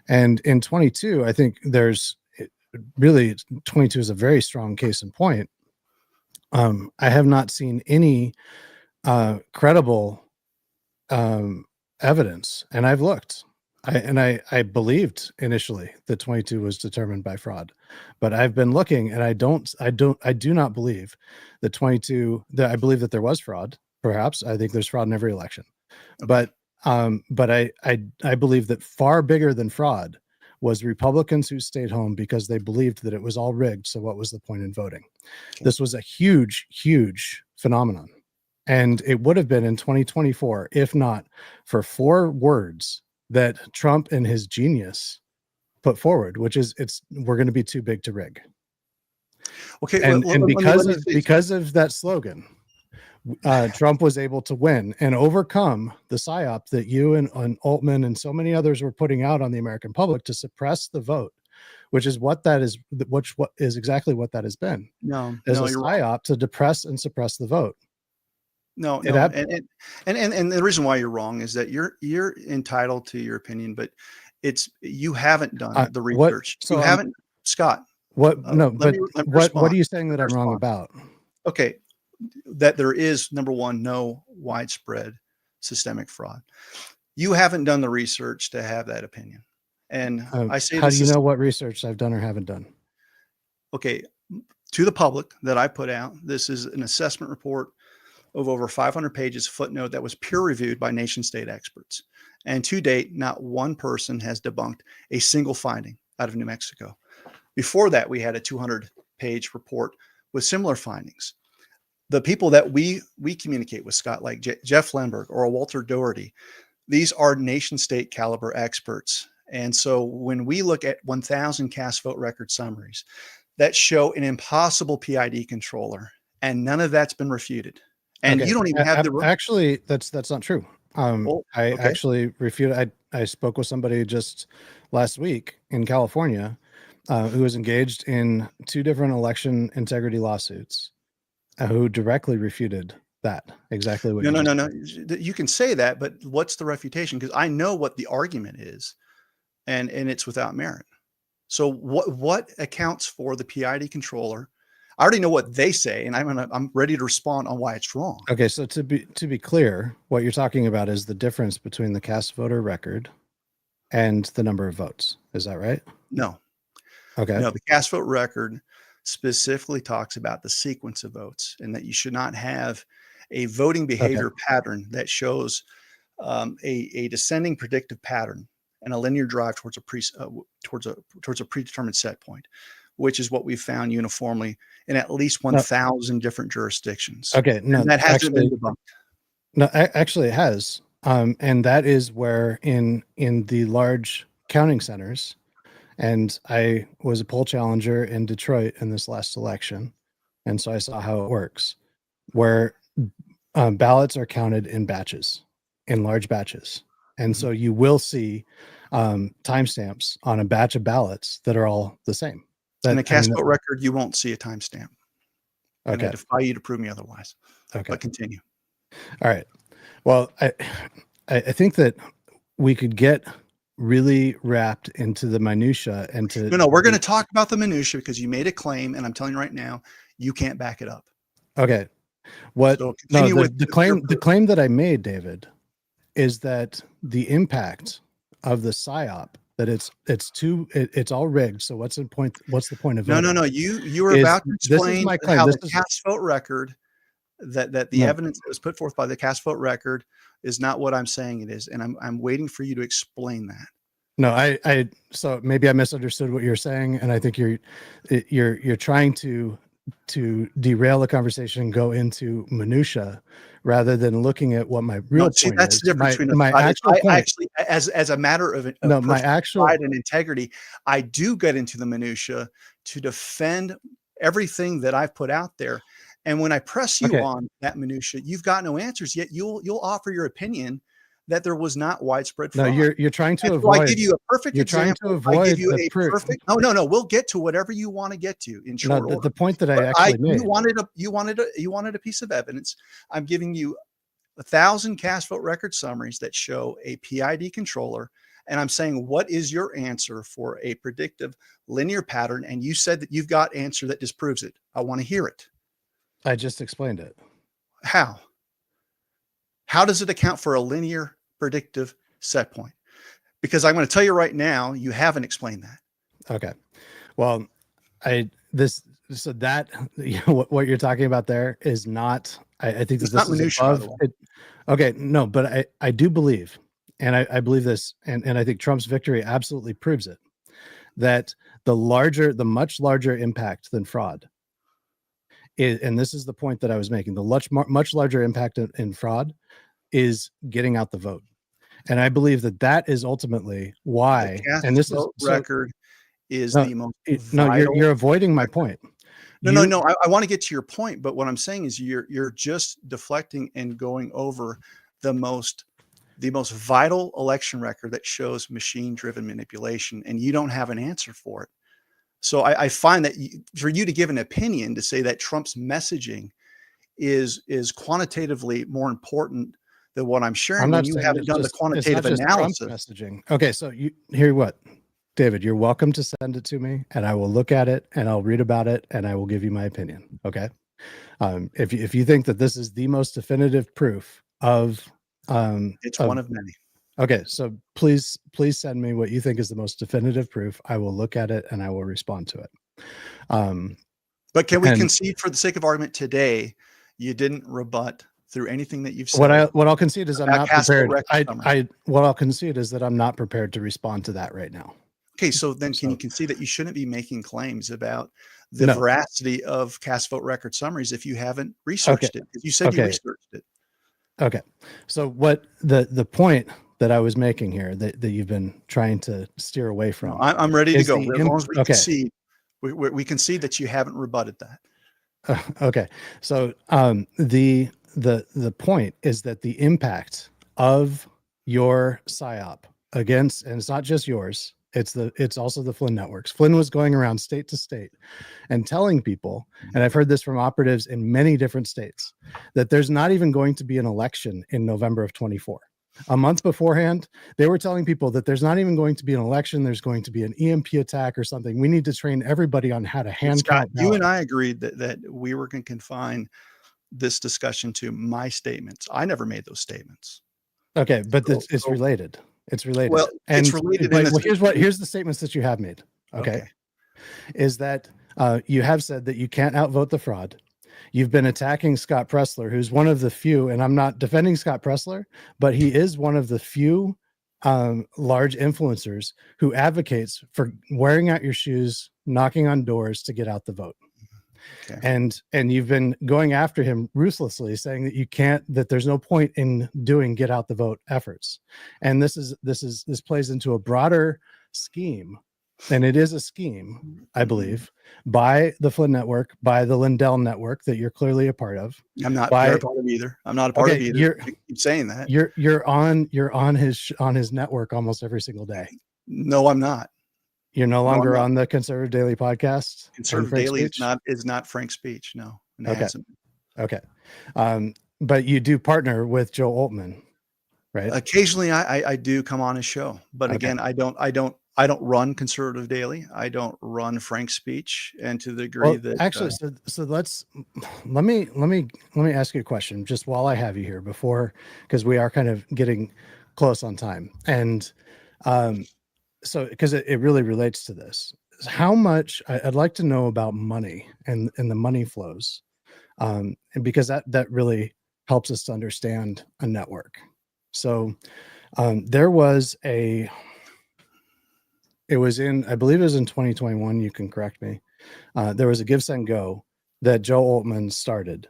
And in 22, I think 22 is a very strong case in point. I have not seen any credible evidence, and I've looked. I believed initially that 22 was determined by fraud, but I've been looking, and I do not believe that 22. That I believe that there was fraud. Perhaps I think there's fraud in every election, but But I believe that far bigger than fraud was Republicans who stayed home because they believed that it was all rigged. So what was the point in voting? Okay. This was a huge, huge phenomenon. And it would have been in 2024, if not for 4 words that Trump and his genius put forward, which is we're going to be too big to rig. Okay, And, let and me because of that slogan, Trump was able to win and overcome the psyop that you and Altman and so many others were putting out on the American public to suppress the vote, which is what is exactly what that has been. no, As no, a you're wrong. psyop to depress and suppress the vote. No, It no, hap- and the reason why you're wrong is that you're entitled to your opinion, but you haven't done the what? research. So You haven't, Scott. what? No, Let but me what respond. are you saying that I'm wrong Respond. about? Okay, that there is, number one, no widespread systemic fraud. You haven't done the research to have that opinion, and I say How this do you is know what research I've done or haven't done? okay to the public that I put out. This is an assessment report of over 500 pages, footnote that was peer reviewed by nation state experts. And to date, not one person has debunked a single finding out of New Mexico. Before that, we had a 200-page report with similar findings. The people that we communicate with, Scott, like Jeff Lemberg or Walter Doherty, these are nation state caliber experts. And so when we look at 1,000 cast vote record summaries that show an impossible PID controller, and none of that's been refuted. And Okay. you don't even have the Actually, that's not true. Oh, I okay. actually refuted. I spoke with somebody just last week in California who was engaged in 2 different election integrity lawsuits who directly refuted that exactly what No, you no, just no, no. You can say that, but what's the refutation? Because I know what the argument is, and it's without merit. So what accounts for the PID controller? I already know what they say, and I'm ready to respond on why it's wrong. Okay, so to be clear, what you're talking about is the difference between the cast voter record and the number of votes. Is that right? No, Okay. no. The cast vote record specifically talks about the sequence of votes, and that you should not have a voting behavior pattern that shows a descending predictive pattern and a linear drive towards a predetermined set point, which is what we've found uniformly in at least 1,000 different jurisdictions. Okay. No, And that hasn't been debunked. No, actually it has. And that is where in the large counting centers, and I was a poll challenger in Detroit in this last election, and so I saw how it works, where ballots are counted in batches, in large batches. And so you will see timestamps on a batch of ballots that are all the same. In a cast vote record, you won't see a timestamp. And I Okay. defy you to prove me otherwise. Okay. But continue. All right. Well, I think that we could get really wrapped into the minutia and to No, we're going to talk about the minutia because you made a claim, and I'm telling you right now, you can't back it up. Okay. What? So No, continue with the claim that I made, David, is that the impact of the psyop, that it's all rigged. So what's the point of No, voting? you were about to explain my claim. how This the is- cast vote record, that the No. evidence that was put forth by the cast vote record is not what I'm saying it is, and I'm waiting for you to explain that. No, so maybe I misunderstood what you're saying, and I think you're trying to derail the conversation and go into minutia rather than looking at what my real No, see, point that's is. the difference between My us. actual I point. actually, as a matter of No, my personal actual pride and integrity, I do get into the minutia to defend everything that I've put out there. And when I press you Okay. on that minutia, you've got no answers yet. You'll offer your opinion that there was not widespread No, fraud. you're trying to And so avoid. I give you a perfect You're trying example. to I avoid give you the a proof. perfect. No. We'll get to whatever you want to get to in short No, order. the point that I But actually made. you wanted a piece of evidence. I'm giving you 1,000 cast vote record summaries that show a PID controller, and I'm saying, what is your answer for a predictive linear pattern? And you said that you've got answer that disproves it. I want to hear it. I just explained it. How? How does it account for a linear predictive set point? Because I'm going to tell you right now, you haven't explained that. Okay. Well, what you're talking about there is not. I think It's that not this is minutia, by above the way. it. Okay, no, but I do believe and I believe this, and I think Trump's victory absolutely proves it, that the much larger impact than fraud is, and this is the point that I was making, the much larger impact in fraud is getting out the vote. And I believe that is ultimately why, The cast and this is vote record is no, the most no, vital. you're avoiding my point. No. I want to get to your point, but what I'm saying is you're just deflecting and going over the most vital election record that shows machine-driven manipulation, and you don't have an answer for it. So I find that for you to give an opinion to say that Trump's messaging is quantitatively more important than what I'm sharing I'm when not you saying haven't done the it's not quantitative just Trump analysis. messaging. Okay, so you hear what, David, you're welcome to send it to me, and I will look at it, and I'll read about it, and I will give you my opinion. Okay, if you think that this is the most definitive proof of, It's one of many. okay, so please send me what you think is the most definitive proof. I will look at it and I will respond to it. But can we and- concede, for the sake of argument today, you didn't rebut through anything that you've said? What I'll concede is I'm about not cast vote prepared. record summary? What I'll concede is that I'm not prepared to respond to that right now. Okay, so then can you So- concede that you shouldn't be making claims about the No. veracity of cast vote record summaries if you haven't researched it? Because you said you Okay. researched it. Okay, so what the point that I was making here that you've been trying to steer away No, from, I'm ready to is go. the As long as we okay. concede, we concede that you haven't rebutted that. Okay, so the point is that the impact of your psyop against, and it's not just yours, it's also the Flynn networks. Flynn was going around state to state and telling people, and I've heard this from operatives in many different states, that there's not even going to be an election in November of 24. A month beforehand, they were telling people that there's not even going to be an election. There's going to be an EMP attack or something. We need to train everybody on how to hand Scott, count you and ballots. I agreed that we were going to confine this discussion to my statements. I never made those statements. Okay, but So- it's related. It's related. Well, it's related in But this- here's the statements that you have made. Okay. Is that you have said that you can't outvote the fraud. You've been attacking Scott Pressler, who's one of the few, and I'm not defending Scott Pressler, but he is one of the few large influencers who advocates for wearing out your shoes, knocking on doors to get out the vote. Okay. And you've been going after him ruthlessly, saying that you can't, that there's no point in doing get out the vote efforts. And this plays into a broader scheme, and it is a scheme, I believe, by the Flynn network, by the Lindell network that you're clearly a part of. I'm not By- a part of either. I'm not a part of either. You keep saying that. You're on his network almost every single day. No, I'm not. You're no longer not. on the Conservative Daily podcast. and Conservative Frank Daily Speech? is not frank speech. No. And it Okay. hasn't been. Okay. But you do partner with Joe Altman, right? Occasionally I do come on his show, but Okay. again, I don't run Conservative Daily. I don't run Frank Speech, and to the degree Well, that actually, so let me ask you a question just while I have you here because we are kind of getting close on time. And so because it really relates to this, how much I'd like to know about money and the money flows, and because that really helps us to understand a network. So there was I believe it was in 2021, you can correct me. There was a Give Send Go that Joe Altman started,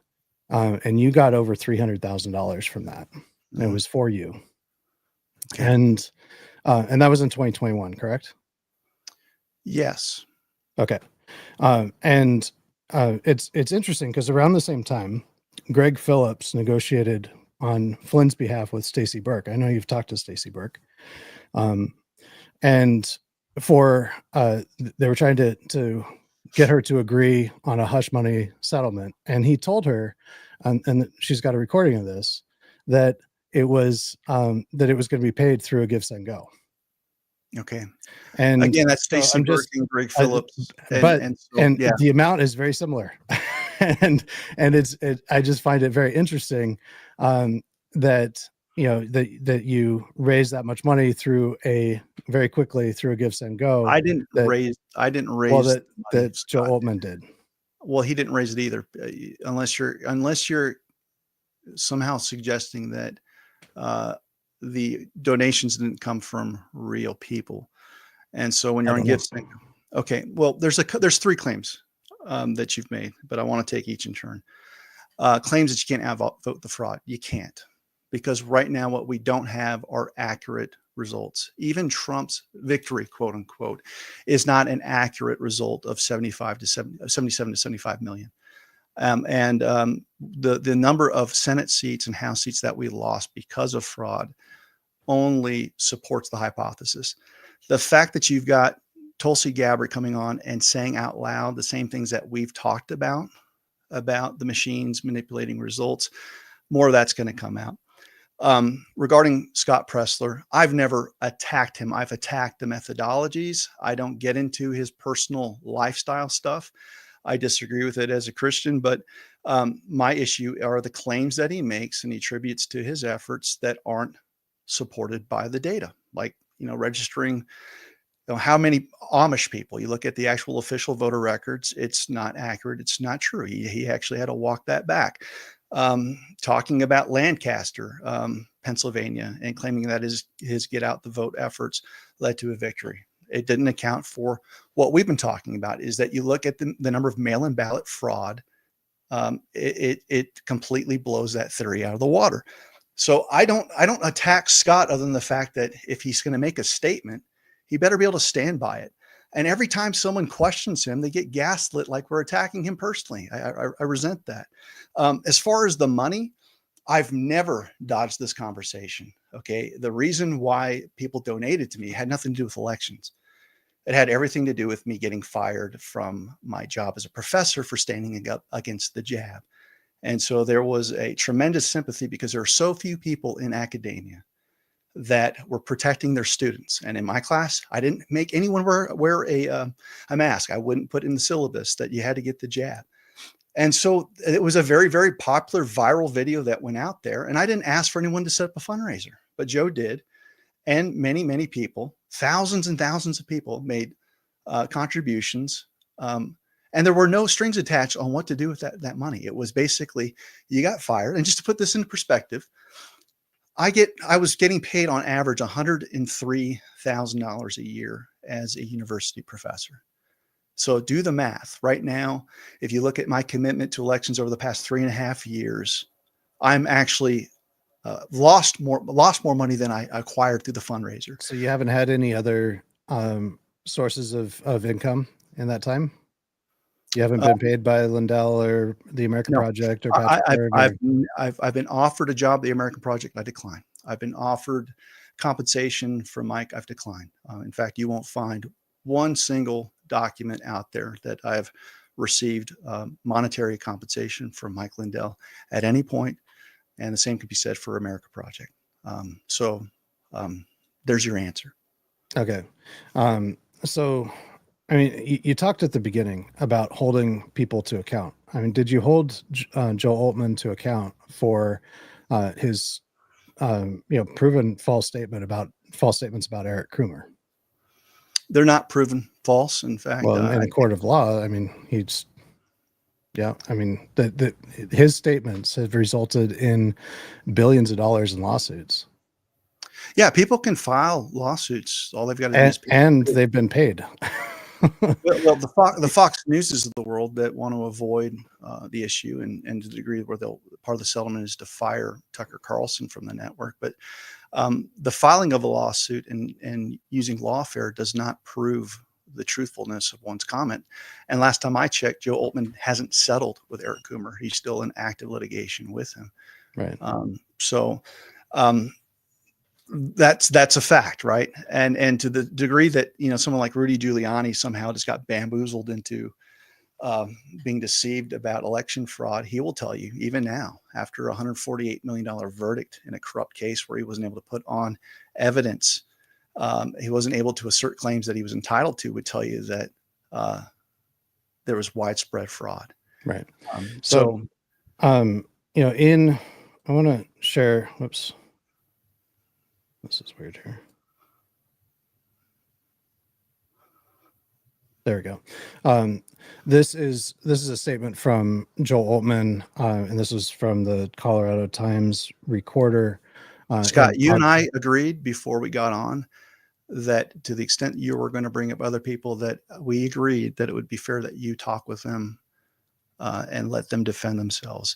and you got over $300,000 from that. And it was for you. Okay. And that was in 2021, correct? yes. Okay. And it's interesting because around the same time, Greg Phillips negotiated on Flynn's behalf with Stacey Burke. I know you've talked to Stacey Burke. And they were trying to get her to agree on a hush money settlement. And he told her, and she's got a recording of this, that it was going to be paid through a Give Send Go. Okay. And Again, that's so Stacey I'm Burke just- and Greg Phillips. and Yeah. the amount is very similar. and I just find it very interesting that that you raise that much money very quickly through a Give Send Go. I didn't raise well, the money, that Joe Scott. Altman did. Well, he didn't raise it either, unless you're somehow suggesting that the donations didn't come from real people. And so when I you're on don't know. GiveSync, okay, well, there's 3 claims that you've made, but I want to take each in turn. Claims that you can't outvote the fraud. You can't, because right now what we don't have are accurate results. Even Trump's victory, quote unquote, is not an accurate result of 77 to 75 million. The number of Senate seats and House seats that we lost because of fraud only supports the hypothesis. The fact that you've got Tulsi Gabbard coming on and saying out loud the same things that we've talked about the machines manipulating results, more of that's going to come out. Regarding Scott Pressler, I've never attacked him. I've attacked the methodologies. I don't get into his personal lifestyle stuff. I disagree with it as a Christian, but my issue are the claims that he makes and he attributes to his efforts that aren't supported by the data, like, registering how many Amish people. You look at the actual official voter records, it's not accurate. It's not true. He actually had to walk that back. Talking about Lancaster, Pennsylvania, and claiming that his get out the vote efforts led to a victory. It didn't account for what we've been talking about, is that you look at the number of mail-in ballot fraud. It completely blows that theory out of the water. So I don't attack Scott other than the fact that if he's going to make a statement, he better be able to stand by it. And every time someone questions him, they get gaslit like we're attacking him personally. I resent that. As far as the money, I've never dodged this conversation. Okay. The reason why people donated to me had nothing to do with elections. It had everything to do with me getting fired from my job as a professor for standing up against the jab. And so there was a tremendous sympathy because there are so few people in academia that were protecting their students. And in my class, I didn't make anyone wear a mask. I wouldn't put in the syllabus that you had to get the jab. And so it was a very, very popular viral video that went out there. And I didn't ask for anyone to set up a fundraiser, but Joe did. And many, many people, thousands and thousands of people made contributions. And there were no strings attached on what to do with that money. It was basically, you got fired. And just to put this into perspective, I was getting paid on average $103,000 a year as a university professor. So do the math. Right now, if you look at my commitment to elections over the past 3.5 years, I'm actually lost more money than I acquired through the fundraiser. So you haven't had any other sources of income in that time? You haven't been paid by Lindell or the American Project or Patrick? I've been offered a job at the American Project. I declined. I've been offered compensation from Mike. I've declined. In fact, you won't find one single document out there that I've received monetary compensation from Mike Lindell at any point. And the same could be said for America Project. There's your answer. Okay. So, I mean, you talked at the beginning about holding people to account. I mean, did you hold Joe Altman to account for his, proven false statements about Eric Coomer? They're not proven false. In fact, well, in a court of law, I mean, his statements have resulted in billions of dollars in lawsuits. Yeah, people can file lawsuits. All they've got to do is pay. And they've been paid. Well, the Fox Newses of the world that want to avoid the issue and to the degree where part of the settlement is to fire Tucker Carlson from the network. But the filing of a lawsuit and using lawfare does not prove the truthfulness of one's comment. And last time I checked, Joe Altman hasn't settled with Eric Coomer. He's still in active litigation with him. Right. That's a fact, right? And to the degree that someone like Rudy Giuliani somehow just got bamboozled into being deceived about election fraud, he will tell you even now, after a $148 million verdict in a corrupt case where he wasn't able to put on evidence, he wasn't able to assert claims that he was entitled to, would tell you that there was widespread fraud. Right. I want to share. Whoops. This is weird here. There we go. This is a statement from Joel Altman, and this is from the Colorado Times Recorder. Scott, you and on- I agreed before we got on that to the extent you were going to bring up other people, that we agreed that it would be fair that you talk with them and let them defend themselves.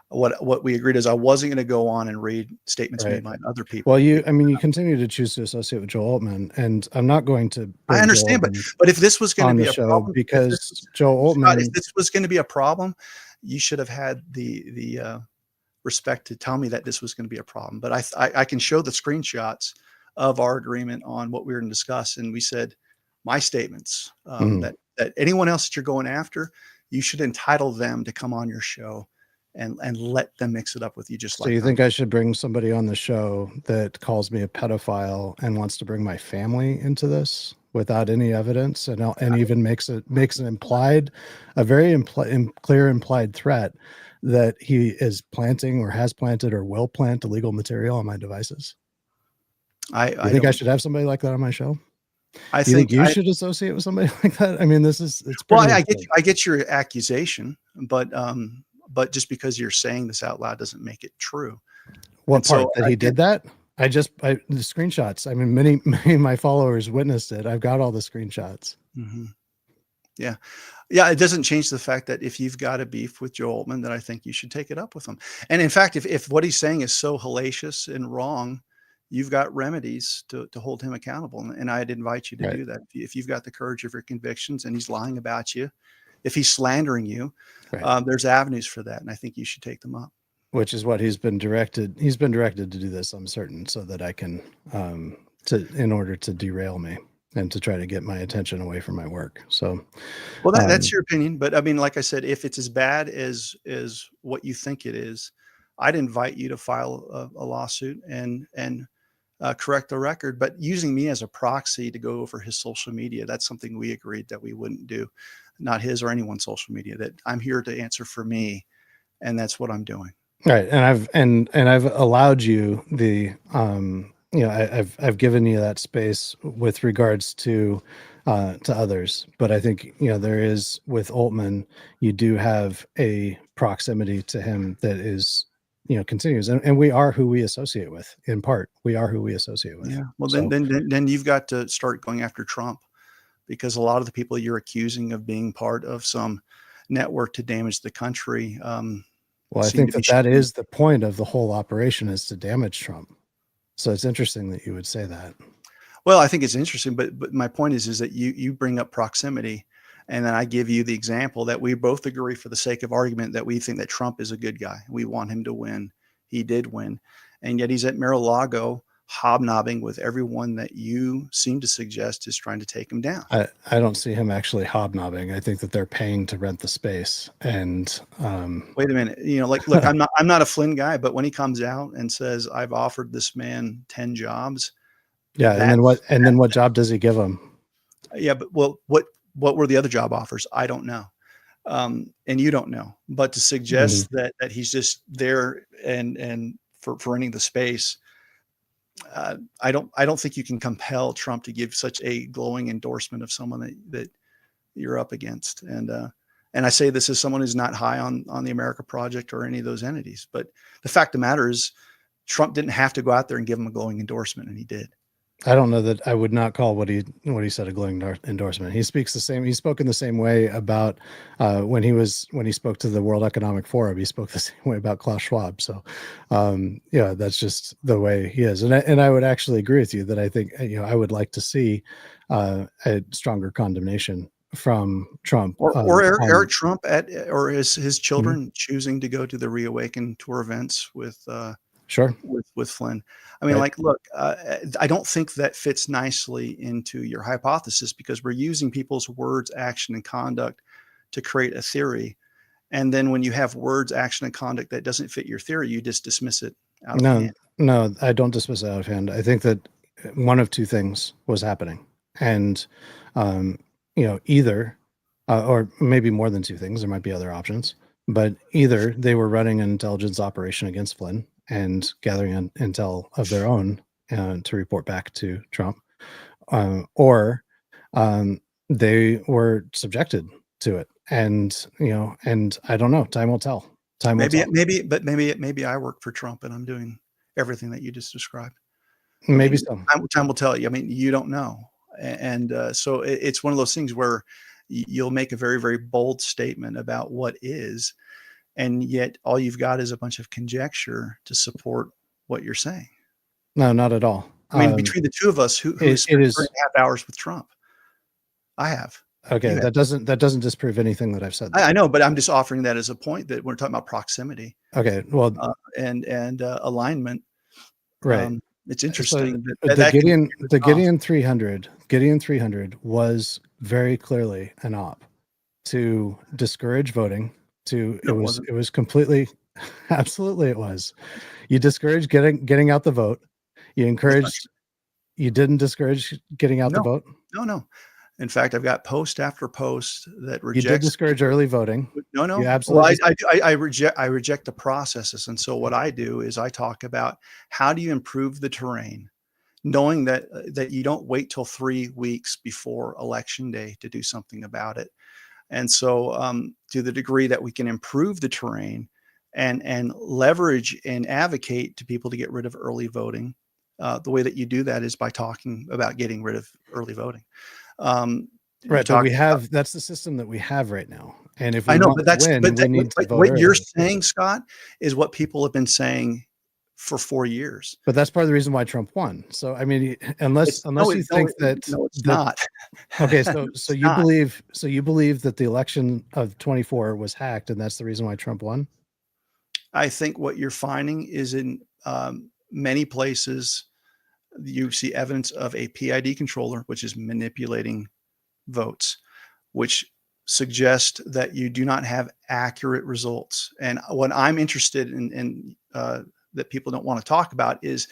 What we agreed is I wasn't going to go on and read statements made by other people. Well, you continue to choose to associate with Joel Altman, and I'm not going to bring I understand, Joel Altman but if this was going on to be the a show problem, because Joel Scott, Altman, if this was going to be a problem, you should have had the respect to tell me that this was going to be a problem. But I can show the screenshots of our agreement on what we were going to discuss, and we said my statements that anyone else that you're going after, you should entitle them to come on your show and let them mix it up with you. Just so like you think I should bring somebody on the show that calls me a pedophile and wants to bring my family into this without any evidence, and even makes an implied, a very clear implied threat that he is planting or has planted or will plant illegal material on my devices? You think I should have somebody like that on my show? I Do you think think you should associate with somebody like that? I mean, it's well, pretty. I get your accusation, but just because you're saying this out loud doesn't make it true. What And part so that he did that? The screenshots. I mean, many of my followers witnessed it. I've got all the screenshots. Mm-hmm. Yeah. Yeah. It doesn't change the fact that if you've got a beef with Joe Altman, then I think you should take it up with him. And in fact, if what he's saying is so hellacious and wrong, you've got remedies to hold him accountable. And I'd invite you to do that. If you've got the courage of your convictions and he's lying about you, if he's slandering you, there's avenues for that. And I think you should take them up. Which is what he's been directed. He's been directed to do this, I'm certain, so that I can, in order to derail me and to try to get my attention away from my work. So, well, that's your opinion. But I mean, like I said, if it's as bad as what you think it is, I'd invite you to file a lawsuit and correct the record. But using me as a proxy to go over his social media, that's something we agreed that we wouldn't do, not his or anyone's social media. That I'm here to answer for me, and that's what I'm doing. Right, and I've allowed you the I've given you that space with regards to others, but I think there is with Altman, you do have a proximity to him that is continues, and we are who we associate with. In part, we are who we associate with. Yeah. Well, then you've got to start going after Trump, because a lot of the people you're accusing of being part of some network to damage the country. Well, I think that is the point of the whole operation, is to damage Trump. So it's interesting that you would say that. Well, I think it's interesting, but my point is that you bring up proximity, and then I give you the example that we both agree, for the sake of argument, that we think that Trump is a good guy. We want him to win. He did win, and yet he's at Mar-a-Lago hobnobbing with everyone that you seem to suggest is trying to take him down. I don't see him actually hobnobbing. I think that they're paying to rent the space. And wait a minute, look, I'm not a Flynn guy, but when he comes out and says, I've offered this man 10 jobs. Yeah. And then what job does he give him? Yeah. But what were the other job offers? I don't know. And you don't know, but to suggest that he's just there and for renting the space, I don't think you can compel Trump to give such a glowing endorsement of someone that you're up against. And I say this as someone who's not high on the America Project or any of those entities, but the fact of the matter is Trump didn't have to go out there and give him a glowing endorsement, and he did. I don't know that I would not call what he said a glowing endorsement. He spoke in the same way about when he spoke to the World Economic Forum. He spoke the same way about Klaus Schwab. So that's just the way he is. And I would actually agree with you that I think I would like to see a stronger condemnation from Trump, or Eric Trump or his children choosing to go to the Reawaken tour events with with Flynn. I mean, look, I don't think that fits nicely into your hypothesis, because we're using people's words, action, and conduct to create a theory. And then when you have words, action, and conduct that doesn't fit your theory, you just dismiss it out of hand. No, I don't dismiss it out of hand. I think that one of two things was happening. And, either, or maybe more than two things, there might be other options, but either they were running an intelligence operation against Flynn and gathering intel of their own to report back to Trump, or they were subjected to it. And I don't know. Time will tell. Maybe I work for Trump and I'm doing everything that you just described. Maybe so. Time will tell you. I mean, you don't know. And so it's one of those things where you'll make a very, very bold statement about what is, and yet all you've got is a bunch of conjecture to support what you're saying. No, not at all. I mean, between the two of us, who has spent it is 3.5 hours with Trump? I have. okay. That doesn't disprove anything that I've said. I know, but I'm just offering that as a point that we're talking about proximity. Okay. Well, and alignment. right. It's interesting So that Gideon 300 was very clearly an op to discourage voting. It was completely, absolutely it was. You discouraged getting out the vote. You encouraged. You didn't discourage getting out the vote. No. In fact, I've got post after post that rejects. You did discourage early voting. No. You absolutely. Well, I reject the processes, and so what I do is I talk about how do you improve the terrain, knowing that you don't wait till 3 weeks before election day to do something about it. And so, to the degree that we can improve the terrain and leverage and advocate to people to get rid of early voting, the way that you do that is by talking about getting rid of early voting. Right, but that's the system that we have right now. And if we I know, want but to win, we need to vote what you're early. saying, Scott, is what people have been saying for 4 years. But that's part of the reason why Trump won. So I mean, unless you think that it's not. Okay, so you believe that the election of 24 was hacked, and that's the reason why Trump won? I think what you're finding is in many places you see evidence of a PID controller, which is manipulating votes, which suggest that you do not have accurate results. And what I'm interested in that people don't want to talk about is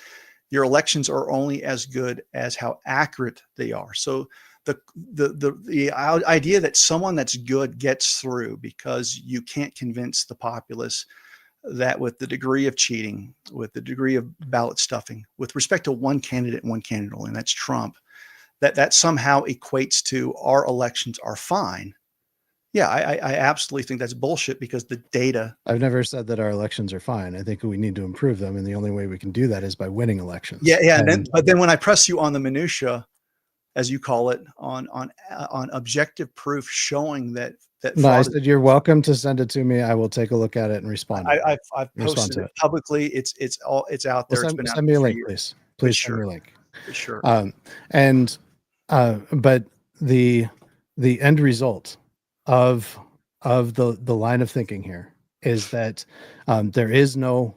your elections are only as good as how accurate they are. So the idea that someone that's good gets through because you can't convince the populace that with the degree of cheating, with the degree of ballot stuffing, with respect to one candidate only, and that's Trump, that somehow equates to our elections are fine. Yeah, I absolutely think that's bullshit because the data. I've never said that our elections are fine. I think we need to improve them, and the only way we can do that is by winning elections. Yeah. But then when I press you on the minutia, as you call it, on objective proof showing that no, I said you're welcome to send it to me. I will take a look at it and respond. I've posted it publicly. It's out there. Well, send me a link, please. Please send me a link. Sure. But the end result of the line of thinking here is that there is no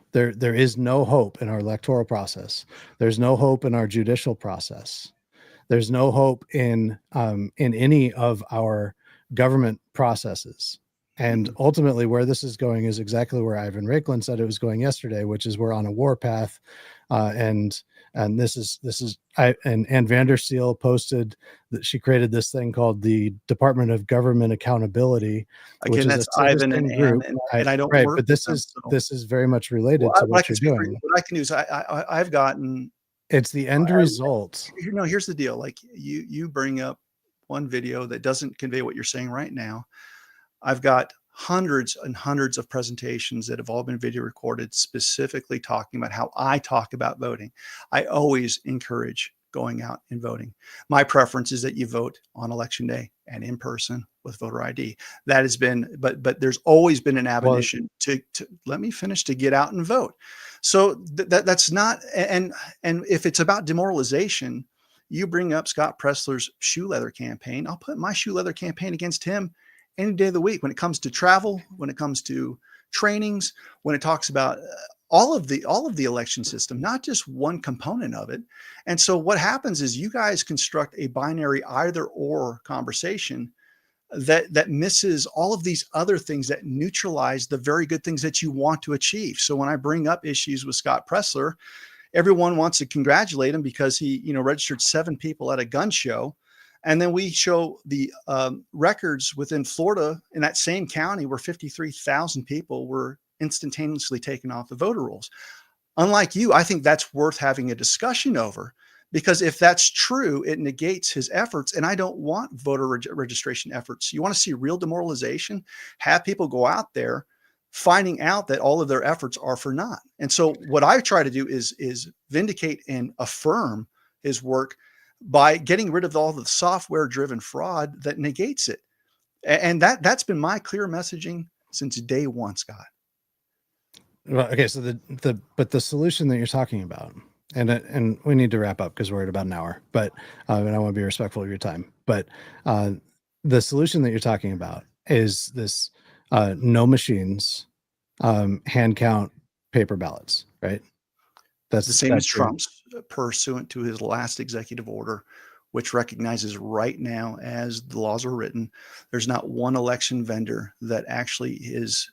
hope in our electoral process. There's no hope in our judicial process. There's no hope in any of our government processes. And ultimately where this is going is exactly where Ivan Raiklin said it was going yesterday, which is we're on a war path. And this is Ann Vandersteel posted that she created this thing called the Department of Government Accountability. Again, that's Ivan and Ann, and I don't right, work but this is very much related to what you're doing. What I can do is I've gotten. It's the end result. Here's the deal. Like you bring up one video that doesn't convey what you're saying right now. I've got hundreds and hundreds of presentations that have all been video recorded specifically talking about how I talk about voting. I always encourage going out and voting. My preference is that you vote on election day and in person with voter ID. That has been, but there's always been an admonition to let me finish, to get out and vote. So that's not, and if it's about demoralization, you bring up Scott Pressler's shoe leather campaign. I'll put my shoe leather campaign against him any day of the week when it comes to travel, when it comes to trainings, when it talks about all of the election system, not just one component of it. And so what happens is you guys construct a binary either or conversation that misses all of these other things that neutralize the very good things that you want to achieve. So when I bring up issues with Scott Pressler, everyone wants to congratulate him because he, registered 7 people at a gun show. And then we show the records within Florida in that same county where 53,000 people were instantaneously taken off the voter rolls. Unlike you, I think that's worth having a discussion over, because if that's true, it negates his efforts. And I don't want voter registration efforts. You want to see real demoralization? Have people go out there, finding out that all of their efforts are for naught. And so what I try to do is vindicate and affirm his work by getting rid of all the software driven fraud that negates it. And that's been my clear messaging since day one, Scott. Well, okay, so the solution that you're talking about, and we need to wrap up because we're at about an hour, but and I want to be respectful of your time. But the solution that you're talking about is this no machines, hand count paper ballots, right? That's the same as your- Trump's, pursuant to his last executive order, which recognizes right now, as the laws are written, there's not one election vendor that actually is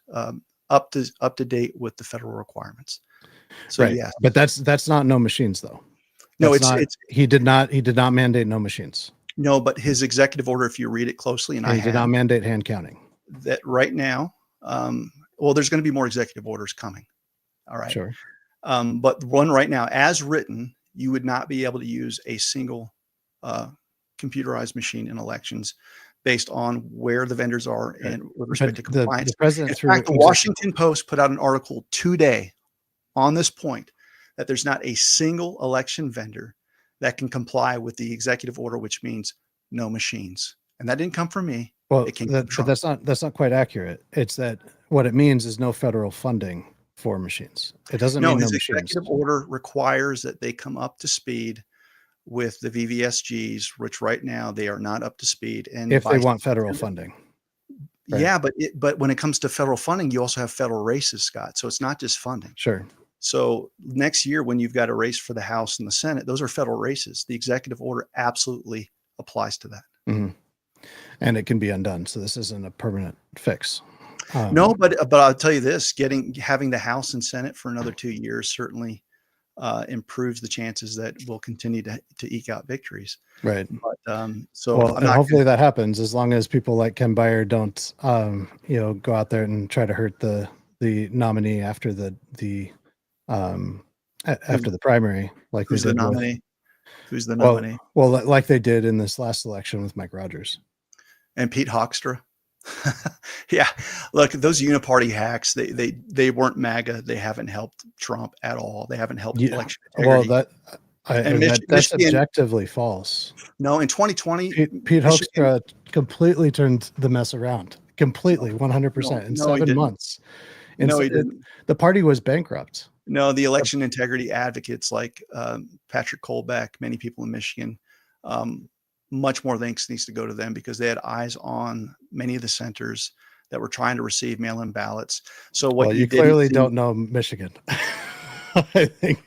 up to date with the federal requirements. So right. yes, But that's not no machines though. no, That's not, he did not mandate no machines. no, but his executive order, if you read it closely, and He did not mandate hand counting. that right now, well, there's going to be more executive orders coming. All right. Sure. But the one right now, as written, you would not be able to use a single computerized machine in elections based on where the vendors are and with respect to compliance. The president, in fact, the Washington Post put out an article today on this point, that there's not a single election vendor that can comply with the executive order, which means no machines. And that didn't come from me. Well, It came from but Trump. that's not quite accurate. It's that what it means is no federal funding for machines. It doesn't No, mean no his machines. executive order requires that they come up to speed with the VVSGs, which right now they are not up to speed. And If they by want federal funding. Right. yeah, but when it comes to federal funding, you also have federal races, Scott. So it's not just funding. Sure. So next year, when you've got a race for the House and the Senate, those are federal races. The executive order absolutely applies to that. Mm-hmm. And it can be undone. So this isn't a permanent fix. No, but I'll tell you this: having the House and Senate for another 2 years certainly improves the chances that we'll continue to eke out victories. Right. But so well, and hopefully that happens as long as people like Ken Byer don't, go out there and try to hurt the nominee after the primary, like who's they the did nominee? Who's the nominee? Well, like they did in this last election with Mike Rogers and Pete Hoekstra. Yeah, look, those uniparty hacks, they weren't MAGA. They haven't helped Trump at all. They haven't helped election integrity. Well, that's Michigan, objectively false. No, in 2020, Pete Hoekstra completely turned the mess around. Completely, 100% in 7 months. No, he didn't. The party was bankrupt. No, the election integrity advocates like Patrick Kolbeck, many people in Michigan, much more thanks needs to go to them because they had eyes on many of the centers that were trying to receive mail-in ballots. So what you clearly don't know Michigan. I think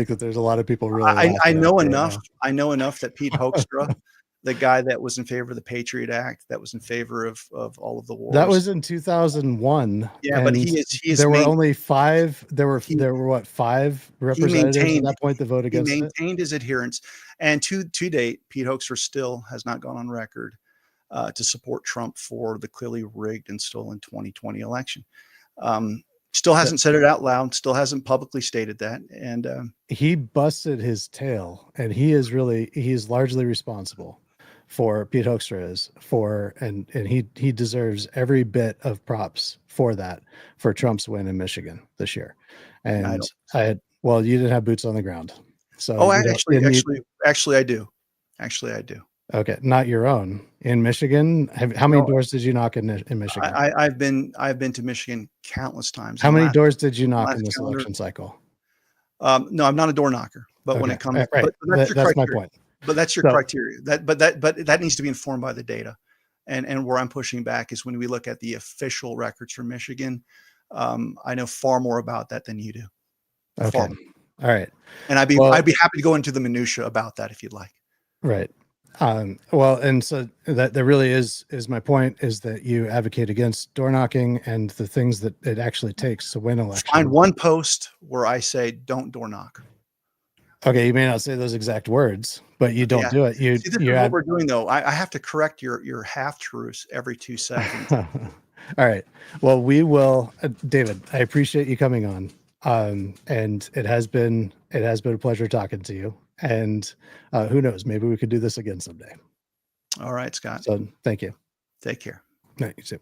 that there's a lot of people really. I know enough. I know enough that Pete Hoekstra, the guy that was in favor of the Patriot Act, that was in favor of all of the wars. That was in 2001. Yeah, but he is. There were only 5. There were what, 5 representatives at that point that voted against it. He maintained his adherence, and to date, Pete Hoekstra still has not gone on record to support Trump for the clearly rigged and stolen 2020 election. Still hasn't said it out loud. Still hasn't publicly stated that. And he busted his tail, and he's largely responsible for Pete Hoekstra and he deserves every bit of props for that, for Trump's win in Michigan this year. And you didn't have boots on the ground. So actually I do. Actually, I do. Okay, not your own in Michigan. How many doors did you knock in Michigan? I've been to Michigan countless times. How many doors did you knock in this election cycle? No, I'm not a door knocker. But when it comes, right, that's my point. But that's your criteria. But that needs to be informed by the data. And where I'm pushing back is when we look at the official records from Michigan. I know far more about that than you do. Okay. All right. And I'd be happy to go into the minutia about that if you'd like. Right. Well, and so that really is my point, is that you advocate against door knocking and the things that it actually takes to win elections. Find one post where I say don't door knock. Okay, you may not say those exact words, but you don't do it. See, this is what we're doing, though. I have to correct your half truths every 2 seconds. All right. Well, we will, David. I appreciate you coming on, and it has been a pleasure talking to you. And who knows? Maybe we could do this again someday. All right, Scott. So thank you. Take care. No, you too.